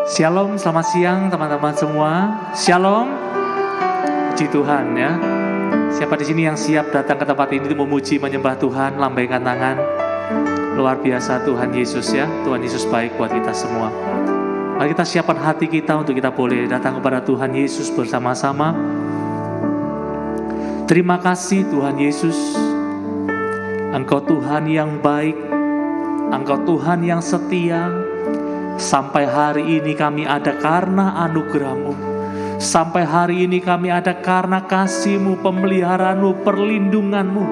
Shalom, selamat siang teman-teman semua. Shalom, puji Tuhan ya. Siapa di sini yang siap datang ke tempat ini memuji, menyembah Tuhan, lambaikan tangan. Luar biasa Tuhan Yesus ya. Tuhan Yesus baik buat kita semua. Mari kita siapkan hati kita untuk kita boleh datang kepada Tuhan Yesus bersama-sama. Terima kasih Tuhan Yesus. Engkau Tuhan yang baik, Engkau Tuhan yang setia. Sampai hari ini kami ada karena anugerah-Mu. Sampai hari ini kami ada karena kasih-Mu, pemeliharaanmu, perlindungan-Mu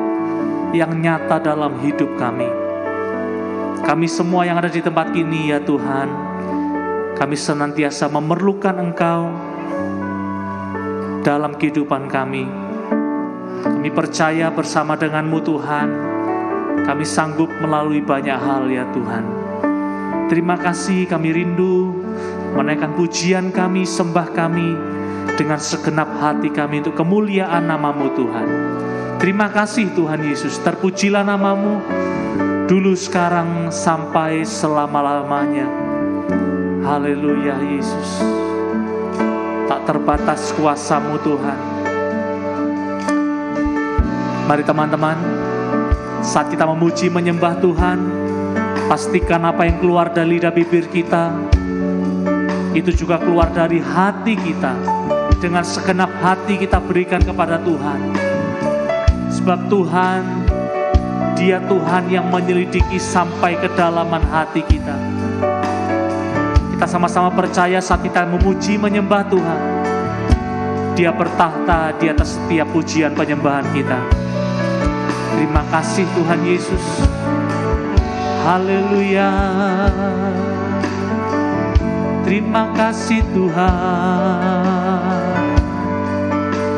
yang nyata dalam hidup kami. Kami semua yang ada di tempat ini ya Tuhan, kami senantiasa memerlukan Engkau dalam kehidupan kami. Kami percaya bersama dengan-Mu Tuhan, kami sanggup melalui banyak hal ya Tuhan. Terima kasih, kami rindu menaikkan pujian kami, sembah kami dengan segenap hati kami untuk kemuliaan nama-Mu Tuhan. Terima kasih Tuhan Yesus, terpujilah nama-Mu dulu, sekarang, sampai selama-lamanya. Haleluya Yesus. Tak terbatas kuasa-Mu Tuhan. Mari teman-teman, saat kita memuji menyembah Tuhan, pastikan apa yang keluar dari lidah bibir kita itu juga keluar dari hati kita. Dengan segenap hati kita berikan kepada Tuhan. Sebab Tuhan, Dia Tuhan yang menyelidiki sampai kedalaman hati kita. Kita sama-sama percaya saat kita memuji menyembah Tuhan, Dia bertahta di atas setiap pujian penyembahan kita. Terima kasih Tuhan Yesus. Haleluya. Terima kasih Tuhan.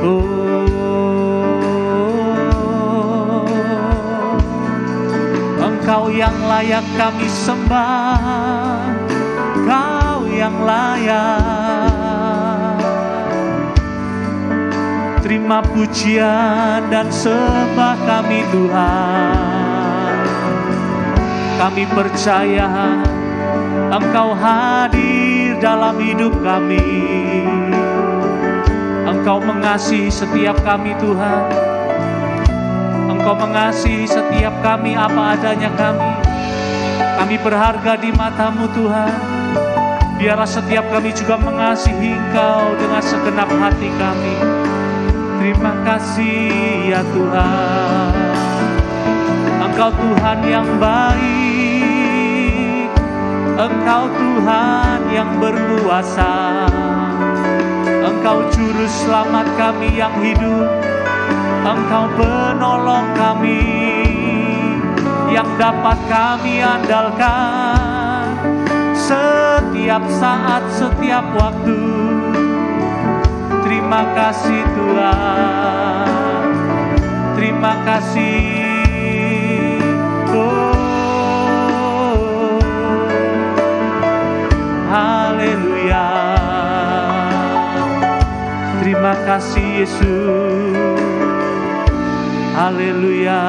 Oh, Engkau yang layak kami sembah, Engkau yang layak. Terima pujian dan sembah kami Tuhan. Kami percaya Engkau hadir dalam hidup kami. Engkau mengasihi setiap kami Tuhan. Engkau mengasihi setiap kami apa adanya kami. Kami berharga di mata-Mu Tuhan. Biarlah setiap kami juga mengasihi Engkau dengan segenap hati kami. Terima kasih ya Tuhan. Engkau Tuhan yang baik, Engkau Tuhan yang berkuasa, Engkau juru selamat kami yang hidup, Engkau penolong kami yang dapat kami andalkan setiap saat, setiap waktu. Terima kasih Tuhan, terima kasih. Haleluya. Terima kasih Yesus. Haleluya.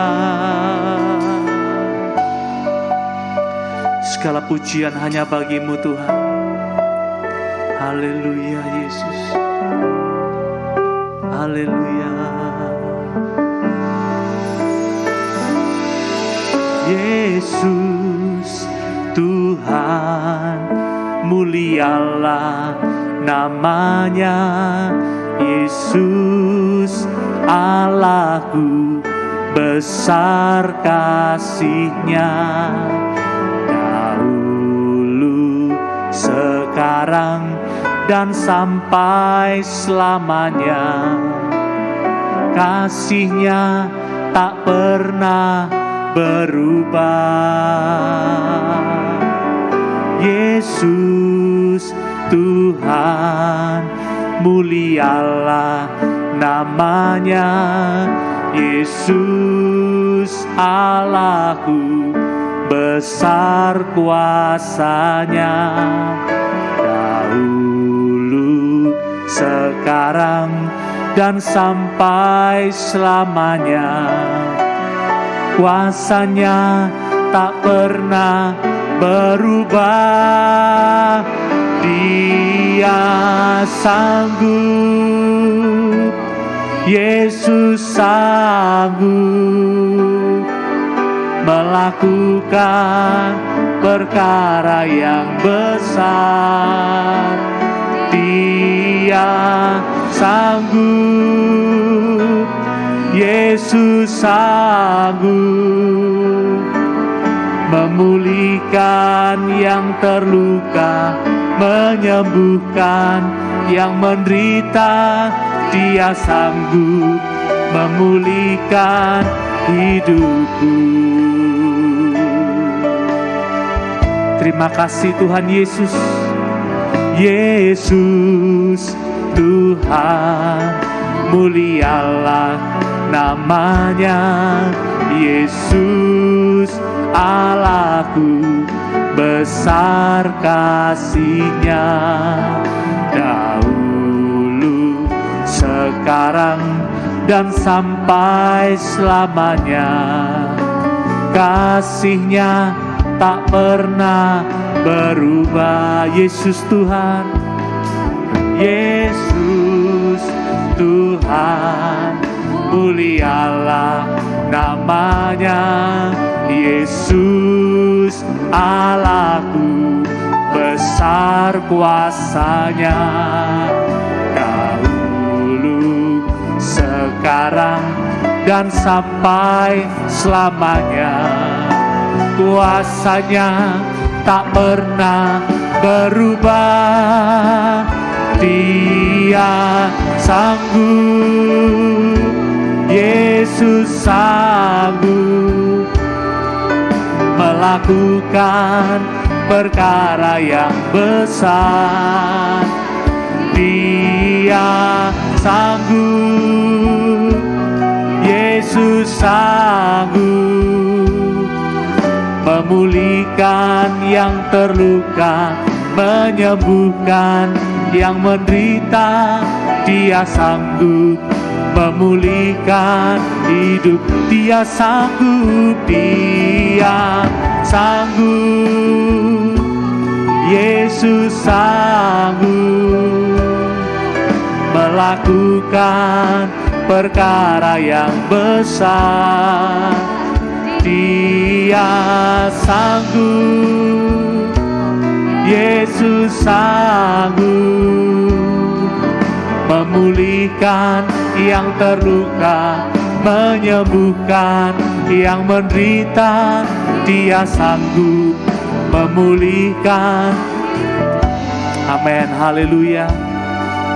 Segala pujian hanya bagi-Mu Tuhan. Haleluya Yesus. Haleluya. Yesus Tuhan, mulialah namanya. Yesus Allahku, besar kasih-Nya. Dahulu, sekarang, dan sampai selamanya. Kasih-Nya tak pernah berubah. Yesus Tuhan, mulialah namanya. Yesus Allahku, besar kuasa-Nya. Dahulu, sekarang, dan sampai selamanya. Kuasa-Nya tak pernah berubah. Dia sanggup, Yesus sanggup melakukan perkara yang besar. Dia sanggup, Yesus sanggup memulihkan yang terluka, menyembuhkan yang menderita. Dia sanggup memulihkan hidupku. Terima kasih Tuhan Yesus. Yesus Tuhan, mulialah namanya. Yesus Allahku, besar kasih-Nya. Dahulu, sekarang, dan sampai selamanya. Kasih-Nya tak pernah berubah. Yesus Tuhan, Yesus Tuhan, mulialah namanya. Yesus Allahku, besar kuasa-Nya. Dahulu, sekarang, dan sampai selamanya. Kuasa-Nya tak pernah berubah. Dia sanggup, Yesus sanggup melakukan perkara yang besar. Dia sanggup, Yesus sanggup memulihkan yang terluka, menyembuhkan yang menderita. Dia sanggup memulihkan hidup. Dia sanggup, Dia sanggup, Yesus sanggup melakukan perkara yang besar. Dia sanggup, Yesus sanggup memulihkan yang terluka, menyembuhkan yang menderita. Dia sanggup memulihkan. Amin, haleluya.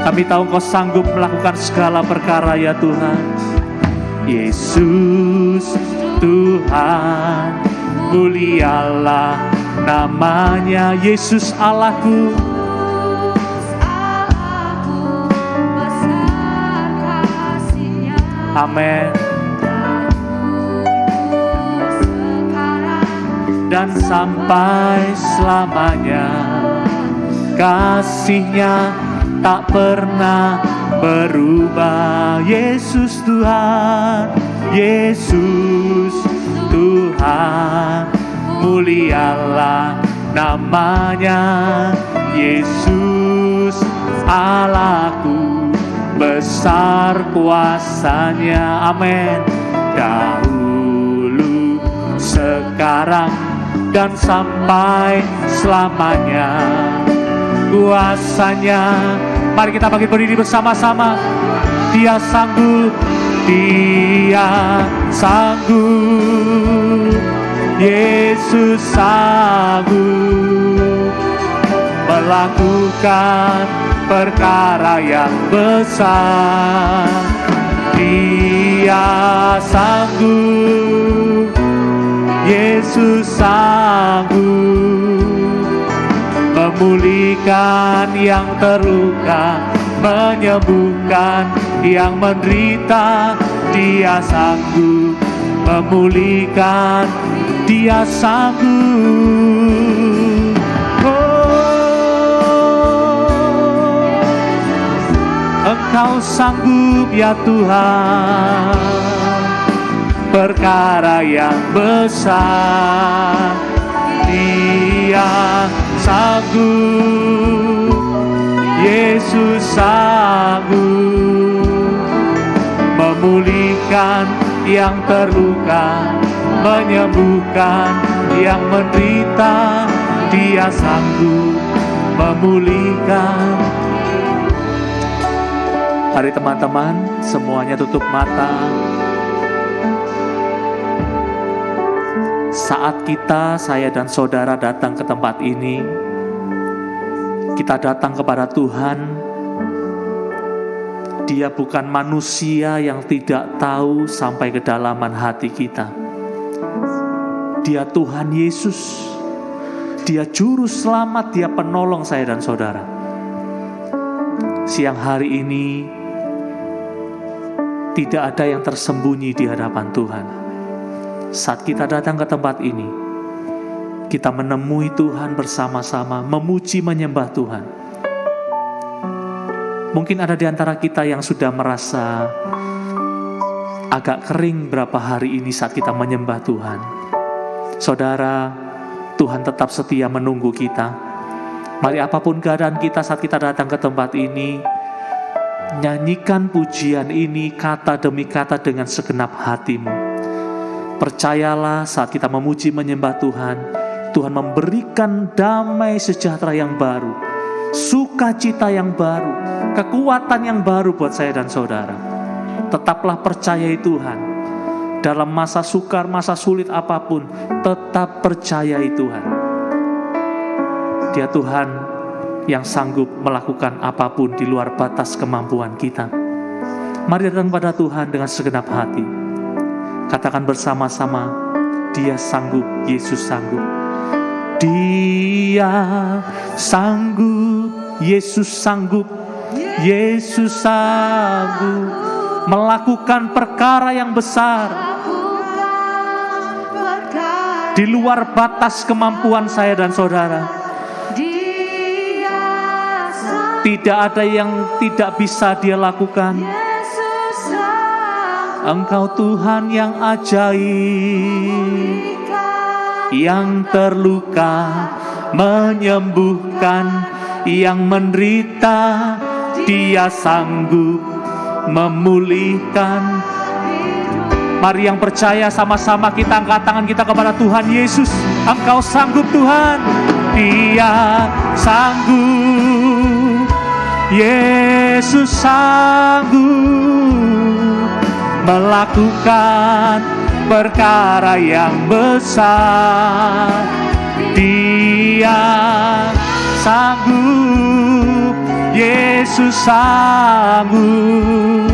Kami tahu Engkau sanggup melakukan segala perkara ya Tuhan. Yesus Tuhan, mulialah namanya. Yesus Allahku, amin. Dan sampai selamanya. Kasih-Nya tak pernah berubah. Yesus Tuhan, Yesus Tuhan, mulialah namanya. Yesus Allahku, besar kuasa-Nya. Amin. Dahulu, sekarang, dan sampai selamanya. Kuasa-Nya, mari kita bagi berdiri bersama-sama. Dia sanggup, Dia sanggup, Yesus sanggup melakukan perkara yang besar. Dia sanggup, Yesus sanggup memulihkan yang terluka, menyembuhkan yang menderita. Dia sanggup memulihkan, Dia sanggup. Oh, Engkau sanggup ya Tuhan, perkara yang besar. Dia sanggup, Yesus sanggup memulihkan yang terluka, menyembuhkan yang menderita. Dia sanggup memulihkan. Mari teman-teman, semuanya tutup mata. Saat kita, saya dan saudara datang ke tempat ini, kita datang kepada Tuhan. Dia bukan manusia yang tidak tahu sampai kedalaman hati kita. Dia Tuhan Yesus. Dia juru selamat, dia penolong saya dan saudara. Siang hari ini tidak ada yang tersembunyi di hadapan Tuhan. Saat kita datang ke tempat ini, kita menemui Tuhan bersama-sama, memuji menyembah Tuhan. Mungkin ada di antara kita yang sudah merasa agak kering berapa hari ini saat kita menyembah Tuhan. Saudara, Tuhan tetap setia menunggu kita. Mari apapun keadaan kita saat kita datang ke tempat ini, nyanyikan pujian ini kata demi kata dengan segenap hatimu. Percayalah saat kita memuji menyembah Tuhan, Tuhan memberikan damai sejahtera yang baru, sukacita yang baru, kekuatan yang baru buat saya dan saudara. Tetaplah percayai Tuhan. Dalam masa sukar, masa sulit apapun, tetap percayai Tuhan. Dia Tuhan yang sanggup melakukan apapun di luar batas kemampuan kita. Mari datang pada Tuhan dengan segenap hati. Katakan bersama-sama, Dia sanggup, Yesus sanggup. Dia sanggup, Yesus sanggup, Yesus sanggup melakukan perkara yang besar di luar batas kemampuan saya dan saudara. Tidak ada yang tidak bisa Dia lakukan. Engkau Tuhan yang ajaib, yang terluka menyembuhkan, yang menderita Dia sanggup memulihkan. Mari yang percaya sama-sama kita angkat tangan kita kepada Tuhan Yesus. Engkau sanggup Tuhan. Dia sanggup, Yesus sanggup melakukan perkara yang besar. Dia sanggup, Yesus sanggup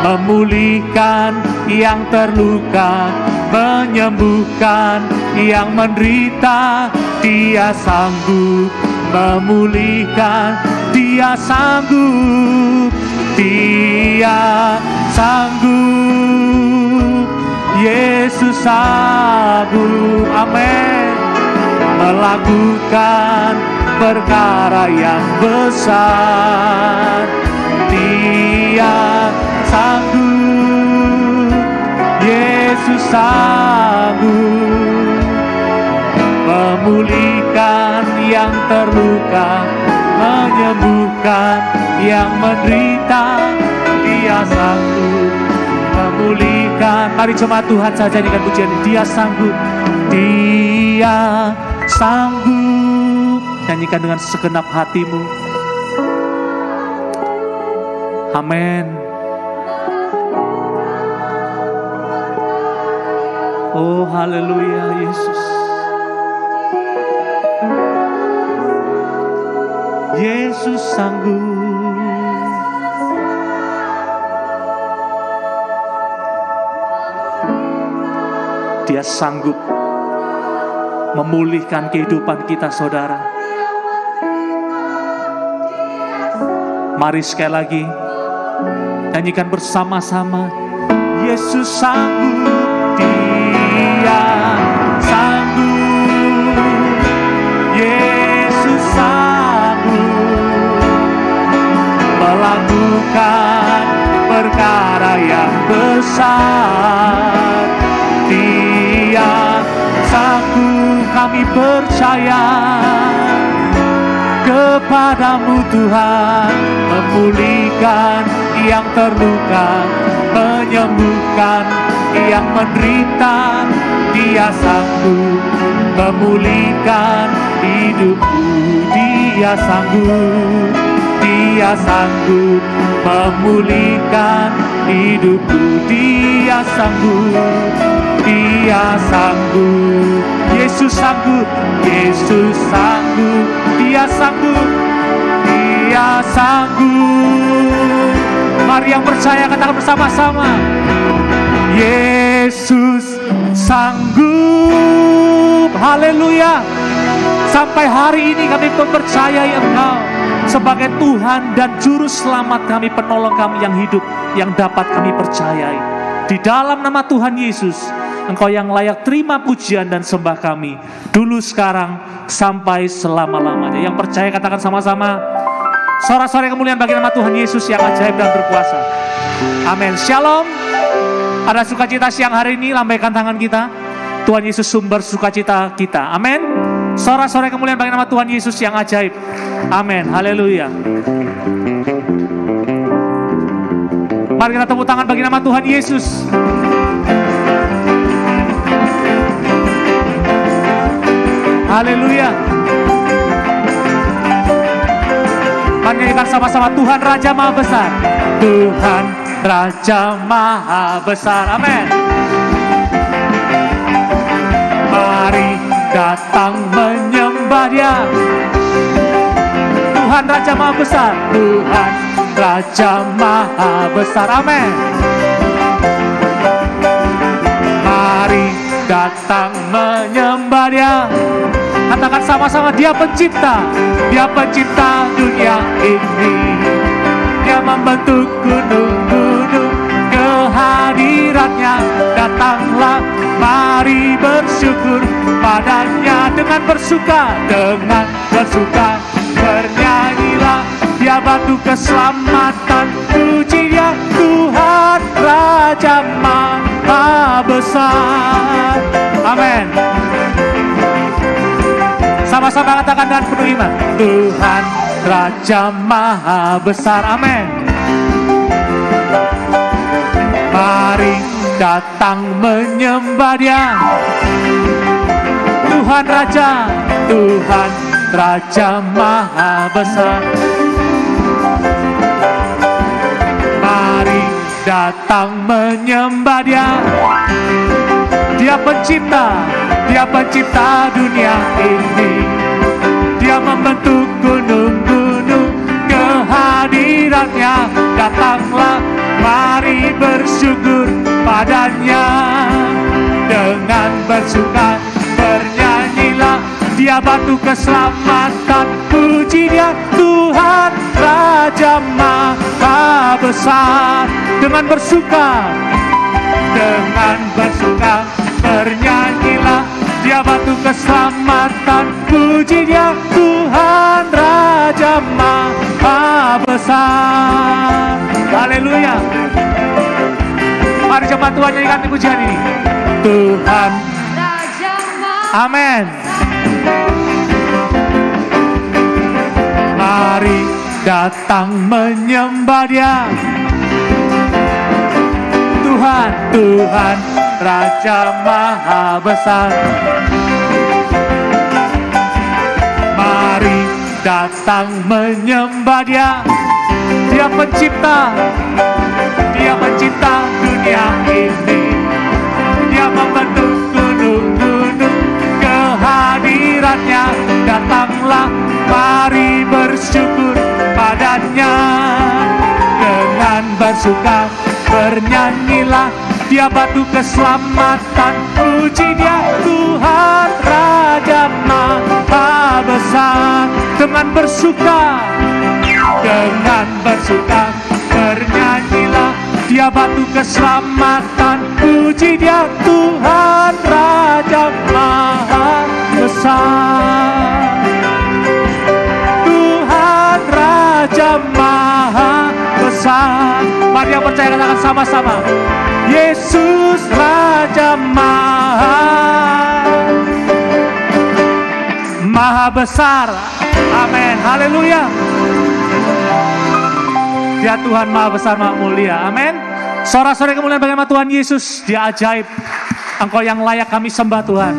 memulihkan yang terluka, menyembuhkan yang menderita. Dia sanggup memulihkan, Dia sanggup, Dia sanggup, Yesus sanggup, amin, melakukan perkara yang besar. Dia sanggup, Yesus sanggup memulihkan yang terluka, menyembuhkan yang menderita. Dia sanggup memulihkan. Mari jemaat Tuhan saja nyanyikan pujian. Dia sanggup, Dia sanggup. Nyanyikan dengan segenap hatimu. Amin. Oh haleluya Yesus. Yesus sanggup. Dia sanggup memulihkan kehidupan kita saudara. Mari sekali lagi nyanyikan bersama-sama. Yesus sanggup, Dia sanggup, Yesus sanggup melakukan perkara yang besar. Dia sanggup, kami percaya kepada padamu Tuhan, memulihkan yang terluka, menyembuhkan yang menderita. Dia sanggup memulihkan hidupku, Dia sanggup, Dia sanggup memulihkan hidupku, Dia sanggup, Dia sanggup. Yesus sanggup, Yesus sanggup, Dia sanggup, Dia sanggup. Mari yang percaya katakan bersama-sama, Yesus sanggup. Haleluya. Sampai hari ini kami mempercayai Engkau sebagai Tuhan dan Juru Selamat kami, penolong kami yang hidup, yang dapat kami percayai. Di dalam nama Tuhan Yesus, Engkau yang layak terima pujian dan sembah kami, dulu, sekarang, sampai selama-lamanya. Yang percaya katakan sama-sama, sorak-sorai kemuliaan bagi nama Tuhan Yesus yang ajaib dan berkuasa. Amin. Shalom. Ada sukacita siang hari ini, lambaikan tangan kita. Tuhan Yesus sumber sukacita kita. Amin. Sorak-sorai kemuliaan bagi nama Tuhan Yesus yang ajaib. Amin. Haleluya. Mari kita tepuk tangan bagi nama Tuhan Yesus. Haleluya. Mari nyanyikan sama-sama, Tuhan Raja Maha Besar. Tuhan Raja Maha Besar. Amin. Mari datang menyembah Dia. Tuhan Raja Maha Besar. Tuhan Raja Maha Besar. Amin. Mari datang menyembah Dia. Katakan sama-sama, Dia pencipta. Dia pencipta dunia ini. Dia membentuk gunung-gunung, kehadiratnya datanglah. Mari bersyukur padanya dengan bersuka, bernyanyilah. Dia batu keselamatan, puji Dia Tuhan Raja Maha Besar. Amin. Sama-sama katakan dengan penuh iman, Tuhan Raja Maha Besar. Amin. Mari datang menyembah Dia. Tuhan Raja Maha Besar. Mari datang menyembah Dia. Dia pencipta dunia ini. Dia membentuk gunung-gunung, kehadiratnya datanglah. Mari bersyukur padanya dengan bersuka, bernyanyilah. Dia batu keselamatan, puji Dia Tuhan Raja Maha Besar. Dengan bersuka, bernyanyilah. Dia batu keselamatan, puji Dia Tuhan Raja Maha Besar. Haleluya. Mari jemaat Tuhan nyanyikan pujian ini. Tuhan Raja Maha. Amin. Mari datang menyembah Dia. Tuhan Raja Maha Besar. Mari datang menyembah Dia. Dia pencipta dunia ini. Dia membentuk gunung-gunung, kehadiratnya datanglah. Mari bersyukur padanya dengan bersuka, bernyanyilah. Dia batu keselamatan, puji Dia Tuhan Raja Maha Besar. Dengan bersuka, bernyanyilah. Dia batu keselamatan, puji Dia Tuhan Raja Maha Besar. Tuhan Raja Maha Besar. Mari yang percaya katakan sama-sama, Yesus Raja Maha Maha besar. Amin. Haleluya. Dia Tuhan Maha besar, Maha mulia. Amin. Sorak-sorai kemuliaan bagaimana Tuhan Yesus. Dia ajaib. Engkau yang layak kami sembah Tuhan.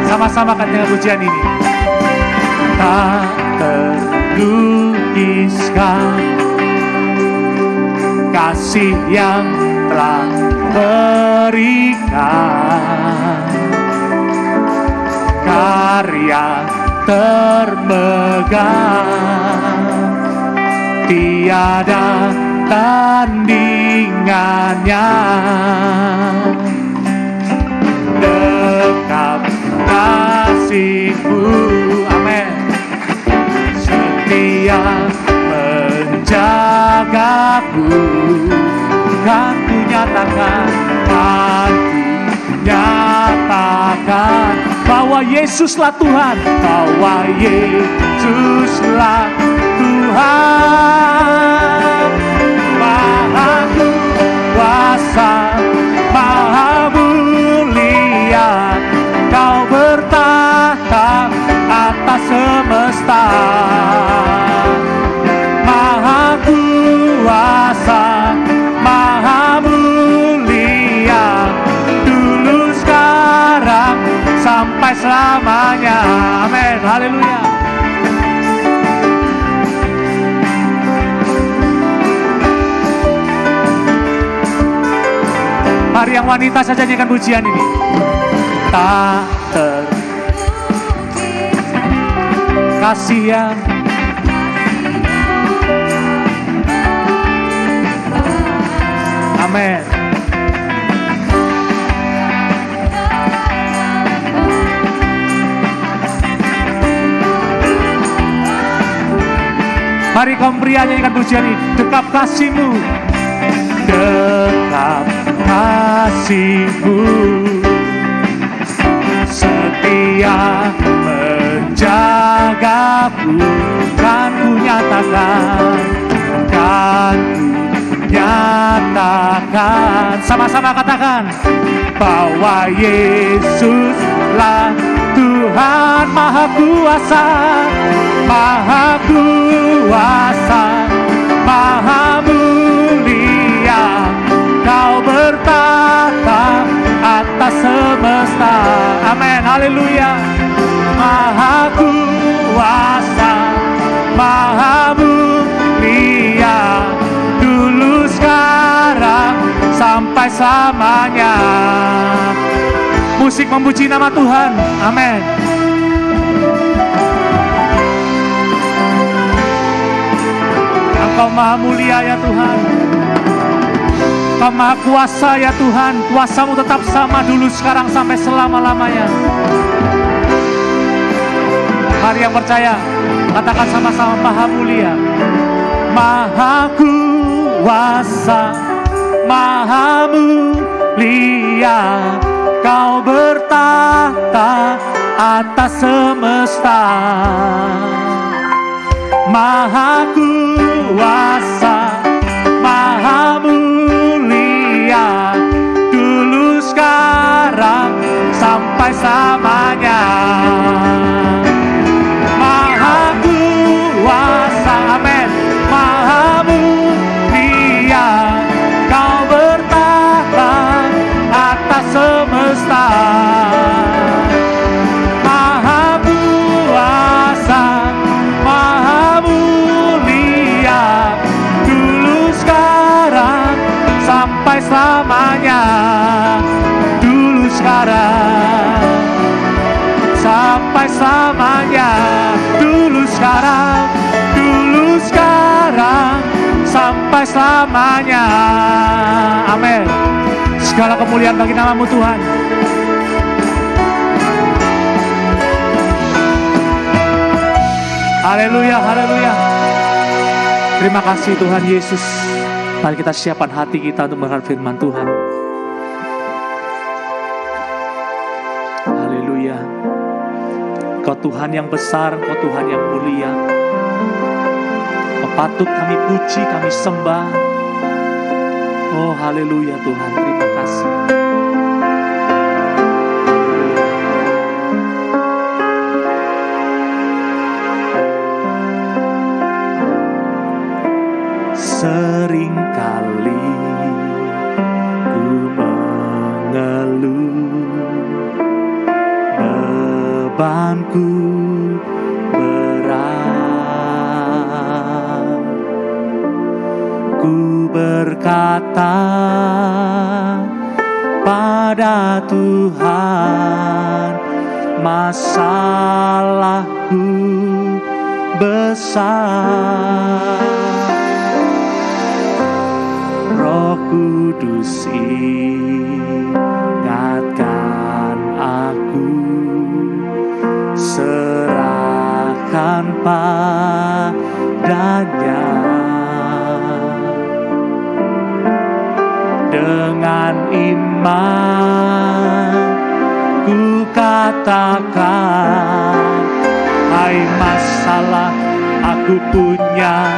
Sama-sama kan dengan pujian ini. Tak terlukiskan kasih yang telah berikan, karya termegah, tiada tandingannya. Dekat kasih-Mu, amin, setia menjagaku. Kan ku nyatakan, bahwa Yesuslah Tuhan, bahwa Yesuslah Tuhan. Maha kuasa, maha mulia, Kau bertahta atas semesta. Maha kuasa, maha mulia, dulu sekarang sampai selamanya. Amin. Haleluya. Mari yang wanita saja nyanyikan pujian ini. Tak terkasih yang amin. Mari kaum pria nyanyikan pujian ini. Dekap kasih-Mu, dekap kasih-Mu, setia menjagaku. Kan ku nyatakan, kan ku nyatakan, sama-sama katakan, bahwa Yesuslah Tuhan Maha Kuasa, Maha Kuasa, Maha Mulia, Kau bertahta atas semesta. Amin. Haleluya. Maha Kuasa, Maha Mulia, dulu sekarang sampai selamanya. Musik memuji nama Tuhan. Amin. Engkau maha mulia ya Tuhan. Engkau maha kuasa ya Tuhan. Kuasa-Mu tetap sama dulu sekarang sampai selama-lamanya. Mari yang percaya, katakan sama-sama, maha mulia, maha kuasa, maha mulia, Kau bertahta atas semesta. Maha kuasa, maha mulia, dulu sekarang sampai selamanya. Maha kuasa, amin, maha mulia, Kau bertahta atas semesta. Maha kuasa, maha mulia, dulu sekarang sampai selamanya. Dulu sekarang sampai selamanya. Dulu sekarang sampai selamanya. Amin. Segala kemuliaan bagi nama-Mu Tuhan. Haleluya, haleluya. Terima kasih Tuhan Yesus. Mari kita siapkan hati kita untuk mendengar firman Tuhan. Haleluya. Kau Tuhan yang besar, Kau Tuhan yang mulia. Kau patut kami puji, kami sembah. Oh haleluya Tuhan, terima kasih. Seringkali ku mengeluh, bebanku berat. Ku berkata pada Tuhan, masalahku besar. Roh Kudus ingatkan aku, serahkan padanya. Dengan iman ku katakan, hai masalah, aku punya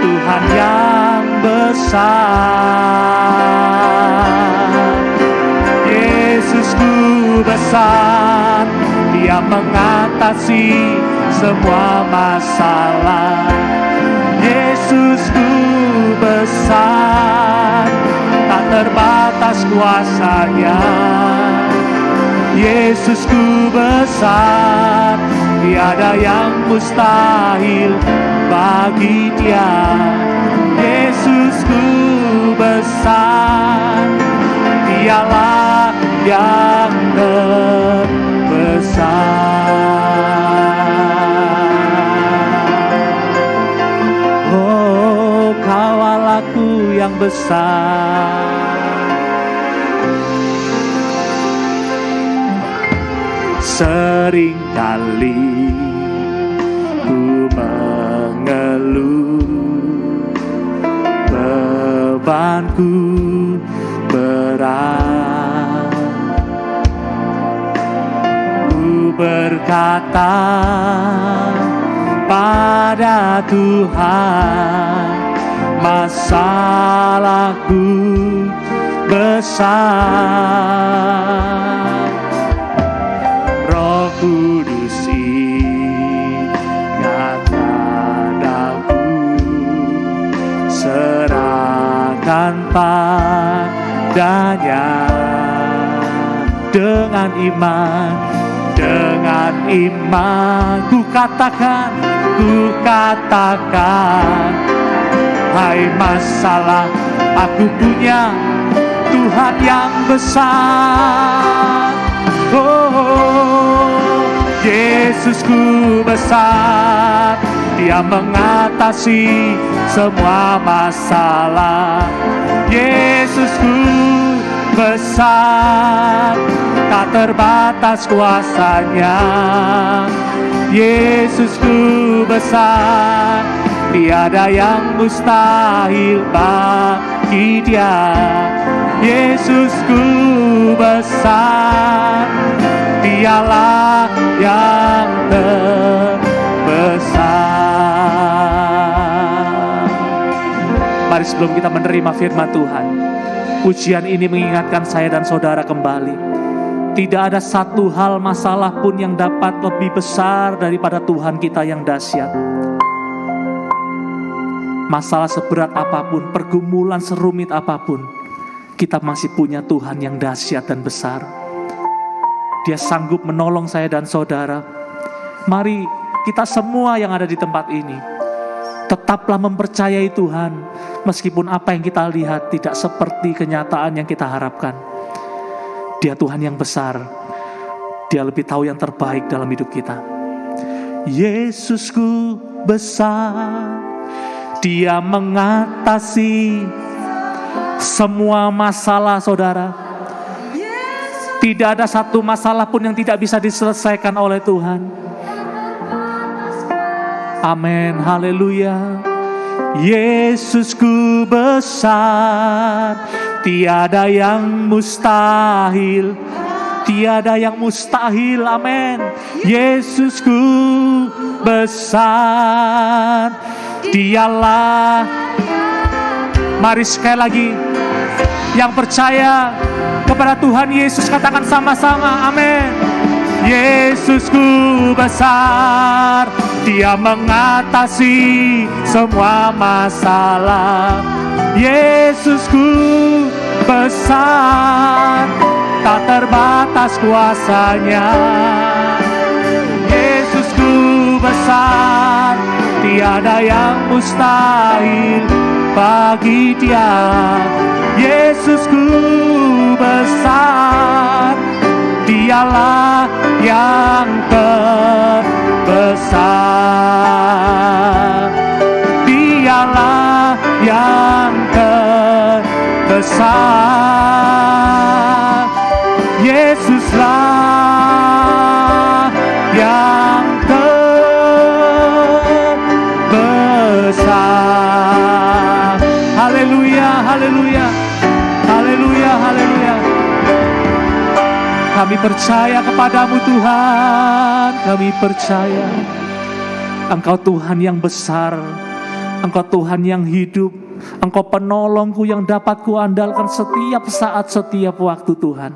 Tuhan yang besar. Yesusku besar, Dia mengatasi semua masalah. Yesusku besar, tak terbatas kuasanya. Yesusku besar, tiada yang mustahil bagi Dia. Yesusku besar, Dialah yang terbesar. Oh, Kau Allahku yang besar. Seringkali ku mengeluh, bebanku berat. Ku berkata pada Tuhan, masalahku besar. Roh Kudus ingatkan aku, serahkan padanya. Dengan iman ku katakan, hai masalah, aku punya Tuhan yang besar. Oh, Yesusku besar, Dia mengatasi semua masalah. Yesusku besar, tak terbatas kuasanya. Yesusku besar, tiada yang mustahil bagi Dia. Yesusku besar, Dialah yang terbesar. Mari sebelum kita menerima firman Tuhan, pujian ini mengingatkan saya dan saudara kembali, tidak ada satu hal masalah pun yang dapat lebih besar daripada Tuhan kita yang dahsyat. Masalah seberat apapun, pergumulan serumit apapun, kita masih punya Tuhan yang dahsyat dan besar. Dia sanggup menolong saya dan saudara. Mari kita semua yang ada di tempat ini, tetaplah mempercayai Tuhan, meskipun apa yang kita lihat tidak seperti kenyataan yang kita harapkan. Dia Tuhan yang besar. Dia lebih tahu yang terbaik dalam hidup kita. Yesusku besar, Dia mengatasi semua masalah saudara. Tidak ada satu masalah pun yang tidak bisa diselesaikan oleh Tuhan. Amin, haleluya. Yesusku besar, tiada yang mustahil. Tiada yang mustahil, amin. Yesusku besar, Dialah. Mari sekali lagi, Yang percaya kepada Tuhan Yesus katakan sama-sama, amin. Yesusku besar, Dia mengatasi semua masalah. Yesusku besar, tak terbatas kuasanya. Yesusku besar, tiada yang mustahil bagi Dia. Yesusku besar, Dialah yang terbesar. Dialah yang terbesar. Yesuslah yang terbesar. Haleluya, haleluya, haleluya, haleluya. Kami percaya kepadamu Tuhan, kami percaya Engkau Tuhan yang besar, Engkau Tuhan yang hidup, Engkau penolongku yang dapat kuandalkan setiap saat, setiap waktu Tuhan.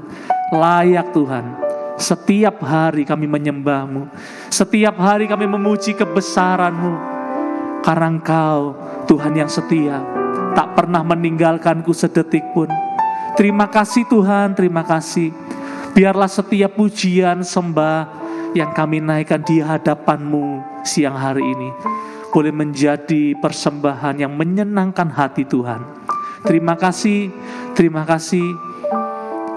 Layak Tuhan, setiap hari kami menyembah-Mu, setiap hari kami memuji kebesaran-Mu, karena Engkau Tuhan yang setia, tak pernah meninggalkanku sedetik pun. Terima kasih Tuhan, terima kasih. Biarlah setiap pujian sembah yang kami naikkan di hadapan-Mu siang hari ini boleh menjadi persembahan yang menyenangkan hati Tuhan. Terima kasih, terima kasih.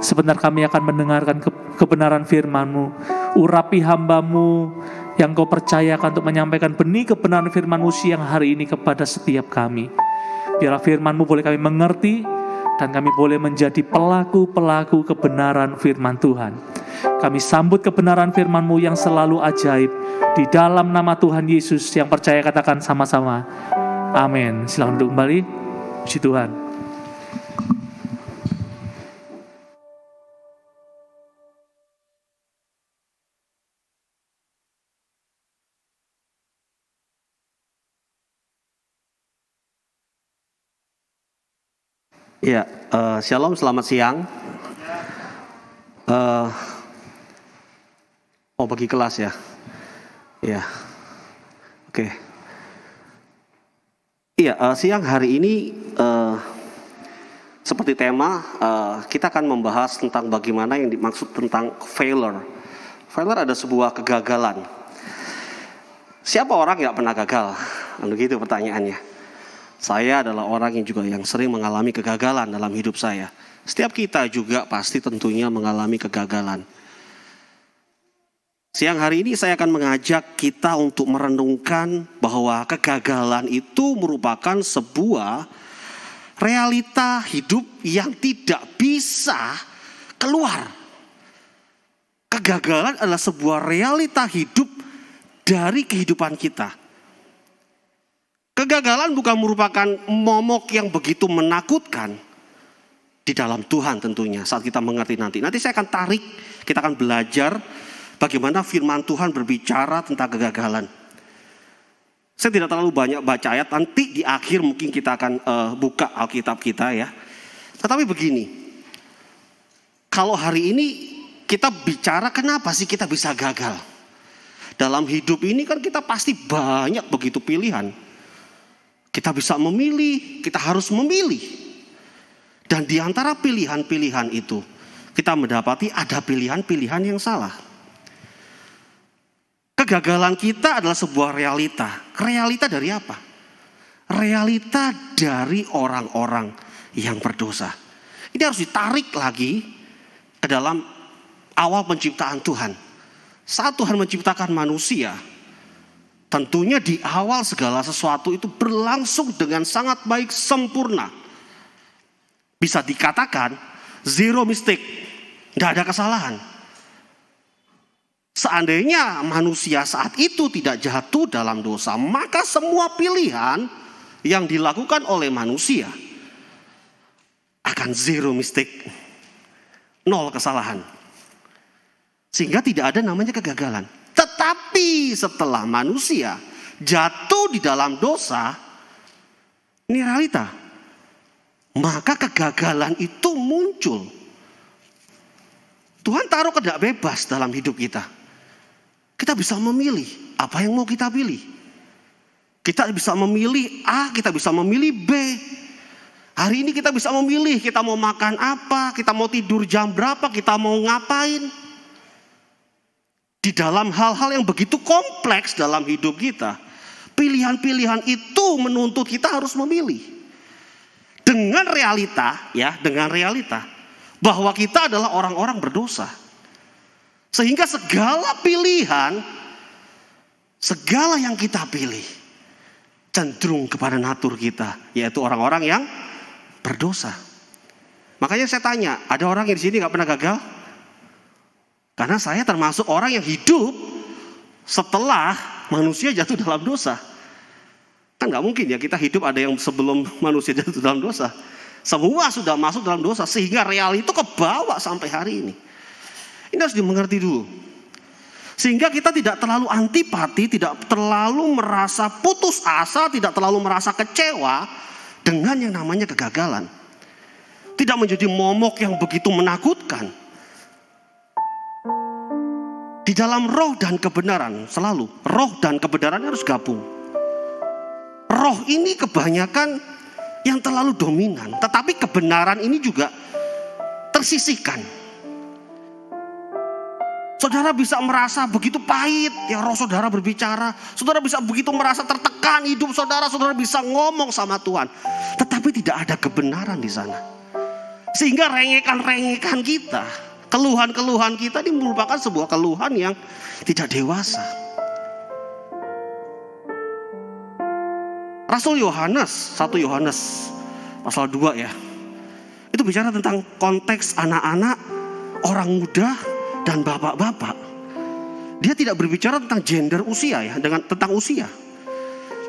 Sebentar kami akan mendengarkan kebenaran firman-Mu. Urapi hamba-Mu yang Kau percayakan untuk menyampaikan benih kebenaran firman-Mu siang hari ini kepada setiap kami. Biarlah firman-Mu boleh kami mengerti dan kami boleh menjadi pelaku-pelaku kebenaran firman Tuhan. Kami sambut kebenaran firman-Mu yang selalu ajaib. Di dalam nama Tuhan Yesus yang percaya katakan sama-sama. Amin. Silakan duduk kembali. Puji Tuhan. Ya, shalom, selamat siang. Mau pergi kelas ya? Ya, oke. Iya, siang hari ini seperti tema kita akan membahas tentang bagaimana yang dimaksud tentang failure. Failure ada sebuah kegagalan. Siapa orang yang pernah gagal? Begitu pertanyaannya. Saya adalah orang yang sering mengalami kegagalan dalam hidup saya. Setiap kita juga pasti tentunya mengalami kegagalan. Siang hari ini saya akan mengajak kita untuk merenungkan bahwa kegagalan itu merupakan sebuah realita hidup yang tidak bisa keluar. Kegagalan adalah sebuah realita hidup dari kehidupan kita. Kegagalan bukan merupakan momok yang begitu menakutkan di dalam Tuhan tentunya saat kita mengerti nanti. Nanti saya akan tarik, kita akan belajar bagaimana firman Tuhan berbicara tentang kegagalan. Saya tidak terlalu banyak baca ayat, nanti di akhir mungkin kita akan buka Alkitab kita ya. Tetapi begini, kalau hari ini kita bicara kenapa sih kita bisa gagal. Dalam hidup ini kan kita pasti banyak begitu pilihan. Kita bisa memilih, kita harus memilih. Dan di antara pilihan-pilihan itu, kita mendapati ada pilihan-pilihan yang salah. Kegagalan kita adalah sebuah realita. Realita dari apa? Realita dari orang-orang yang berdosa. Ini harus ditarik lagi ke dalam awal penciptaan Tuhan. Saat Tuhan menciptakan manusia, tentunya di awal segala sesuatu itu berlangsung dengan sangat baik, sempurna. Bisa dikatakan zero mistake, tidak ada kesalahan. Seandainya manusia saat itu tidak jatuh dalam dosa, maka semua pilihan yang dilakukan oleh manusia akan zero mistake, nol kesalahan. Sehingga tidak ada namanya kegagalan. Tetapi setelah manusia jatuh di dalam dosa, ini realita. maka kegagalan itu muncul. Tuhan taruh kehendak bebas dalam hidup kita. Kita bisa memilih apa yang mau kita pilih. Kita bisa memilih A, kita bisa memilih B. Hari ini kita bisa memilih kita mau makan apa, kita mau tidur jam berapa, kita mau ngapain. Di dalam hal-hal yang begitu kompleks dalam hidup kita, pilihan-pilihan itu menuntut kita harus memilih. Dengan realita, bahwa kita adalah orang-orang berdosa. Sehingga segala pilihan, segala yang kita pilih, cenderung kepada natur kita, yaitu orang-orang yang berdosa. Makanya saya tanya, ada orang yang di sini gak pernah gagal? Karena saya termasuk orang yang hidup setelah manusia jatuh dalam dosa. Kan gak mungkin ya kita hidup ada yang sebelum manusia jatuh dalam dosa. Semua sudah masuk dalam dosa, sehingga real itu kebawa sampai hari ini. Ini harus dimengerti dulu. Sehingga kita tidak terlalu antipati, tidak terlalu merasa putus asa, tidak terlalu merasa kecewa dengan yang namanya kegagalan. Tidak menjadi momok yang begitu menakutkan. Di dalam roh dan kebenaran, selalu roh dan kebenaran harus gabung. Roh ini kebanyakan yang terlalu dominan, tetapi kebenaran ini juga tersisihkan. Saudara bisa merasa begitu pahit, ya roh saudara berbicara. Saudara bisa begitu merasa tertekan hidup saudara, saudara bisa ngomong sama Tuhan. Tetapi tidak ada kebenaran di sana. Sehingga rengekan-rengekan kita, keluhan-keluhan kita ini merupakan sebuah keluhan yang tidak dewasa. Rasul Yohanes, 1 Yohanes pasal 2 ya. Itu bicara tentang konteks anak-anak, orang muda, dan bapak-bapak. Dia tidak berbicara tentang gender usia ya, tentang usia.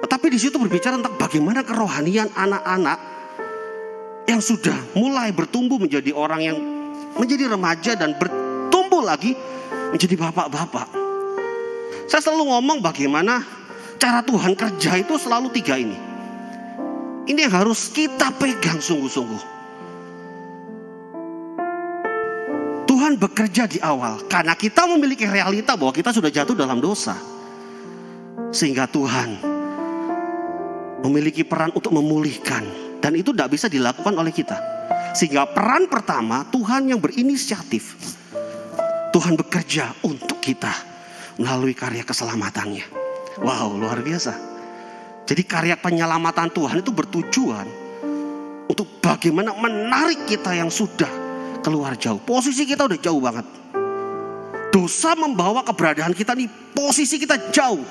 Tetapi di situ berbicara tentang bagaimana kerohanian anak-anak yang sudah mulai bertumbuh menjadi orang yang menjadi remaja dan bertumbuh lagi menjadi bapak-bapak. Saya selalu ngomong bagaimana cara Tuhan kerja itu selalu 3 ini. Ini yang harus kita pegang sungguh-sungguh. Tuhan bekerja di awal karena kita memiliki realita bahwa kita sudah jatuh dalam dosa. Sehingga Tuhan memiliki peran untuk memulihkan. Dan itu tidak bisa dilakukan oleh kita. Sehingga peran pertama Tuhan yang berinisiatif. Tuhan bekerja untuk kita melalui karya keselamatannya. Wow, luar biasa. Jadi karya penyelamatan Tuhan itu bertujuan untuk bagaimana menarik kita yang sudah keluar jauh. Posisi kita udah jauh banget. Dosa membawa keberadaan kita nih, posisi kita jauh.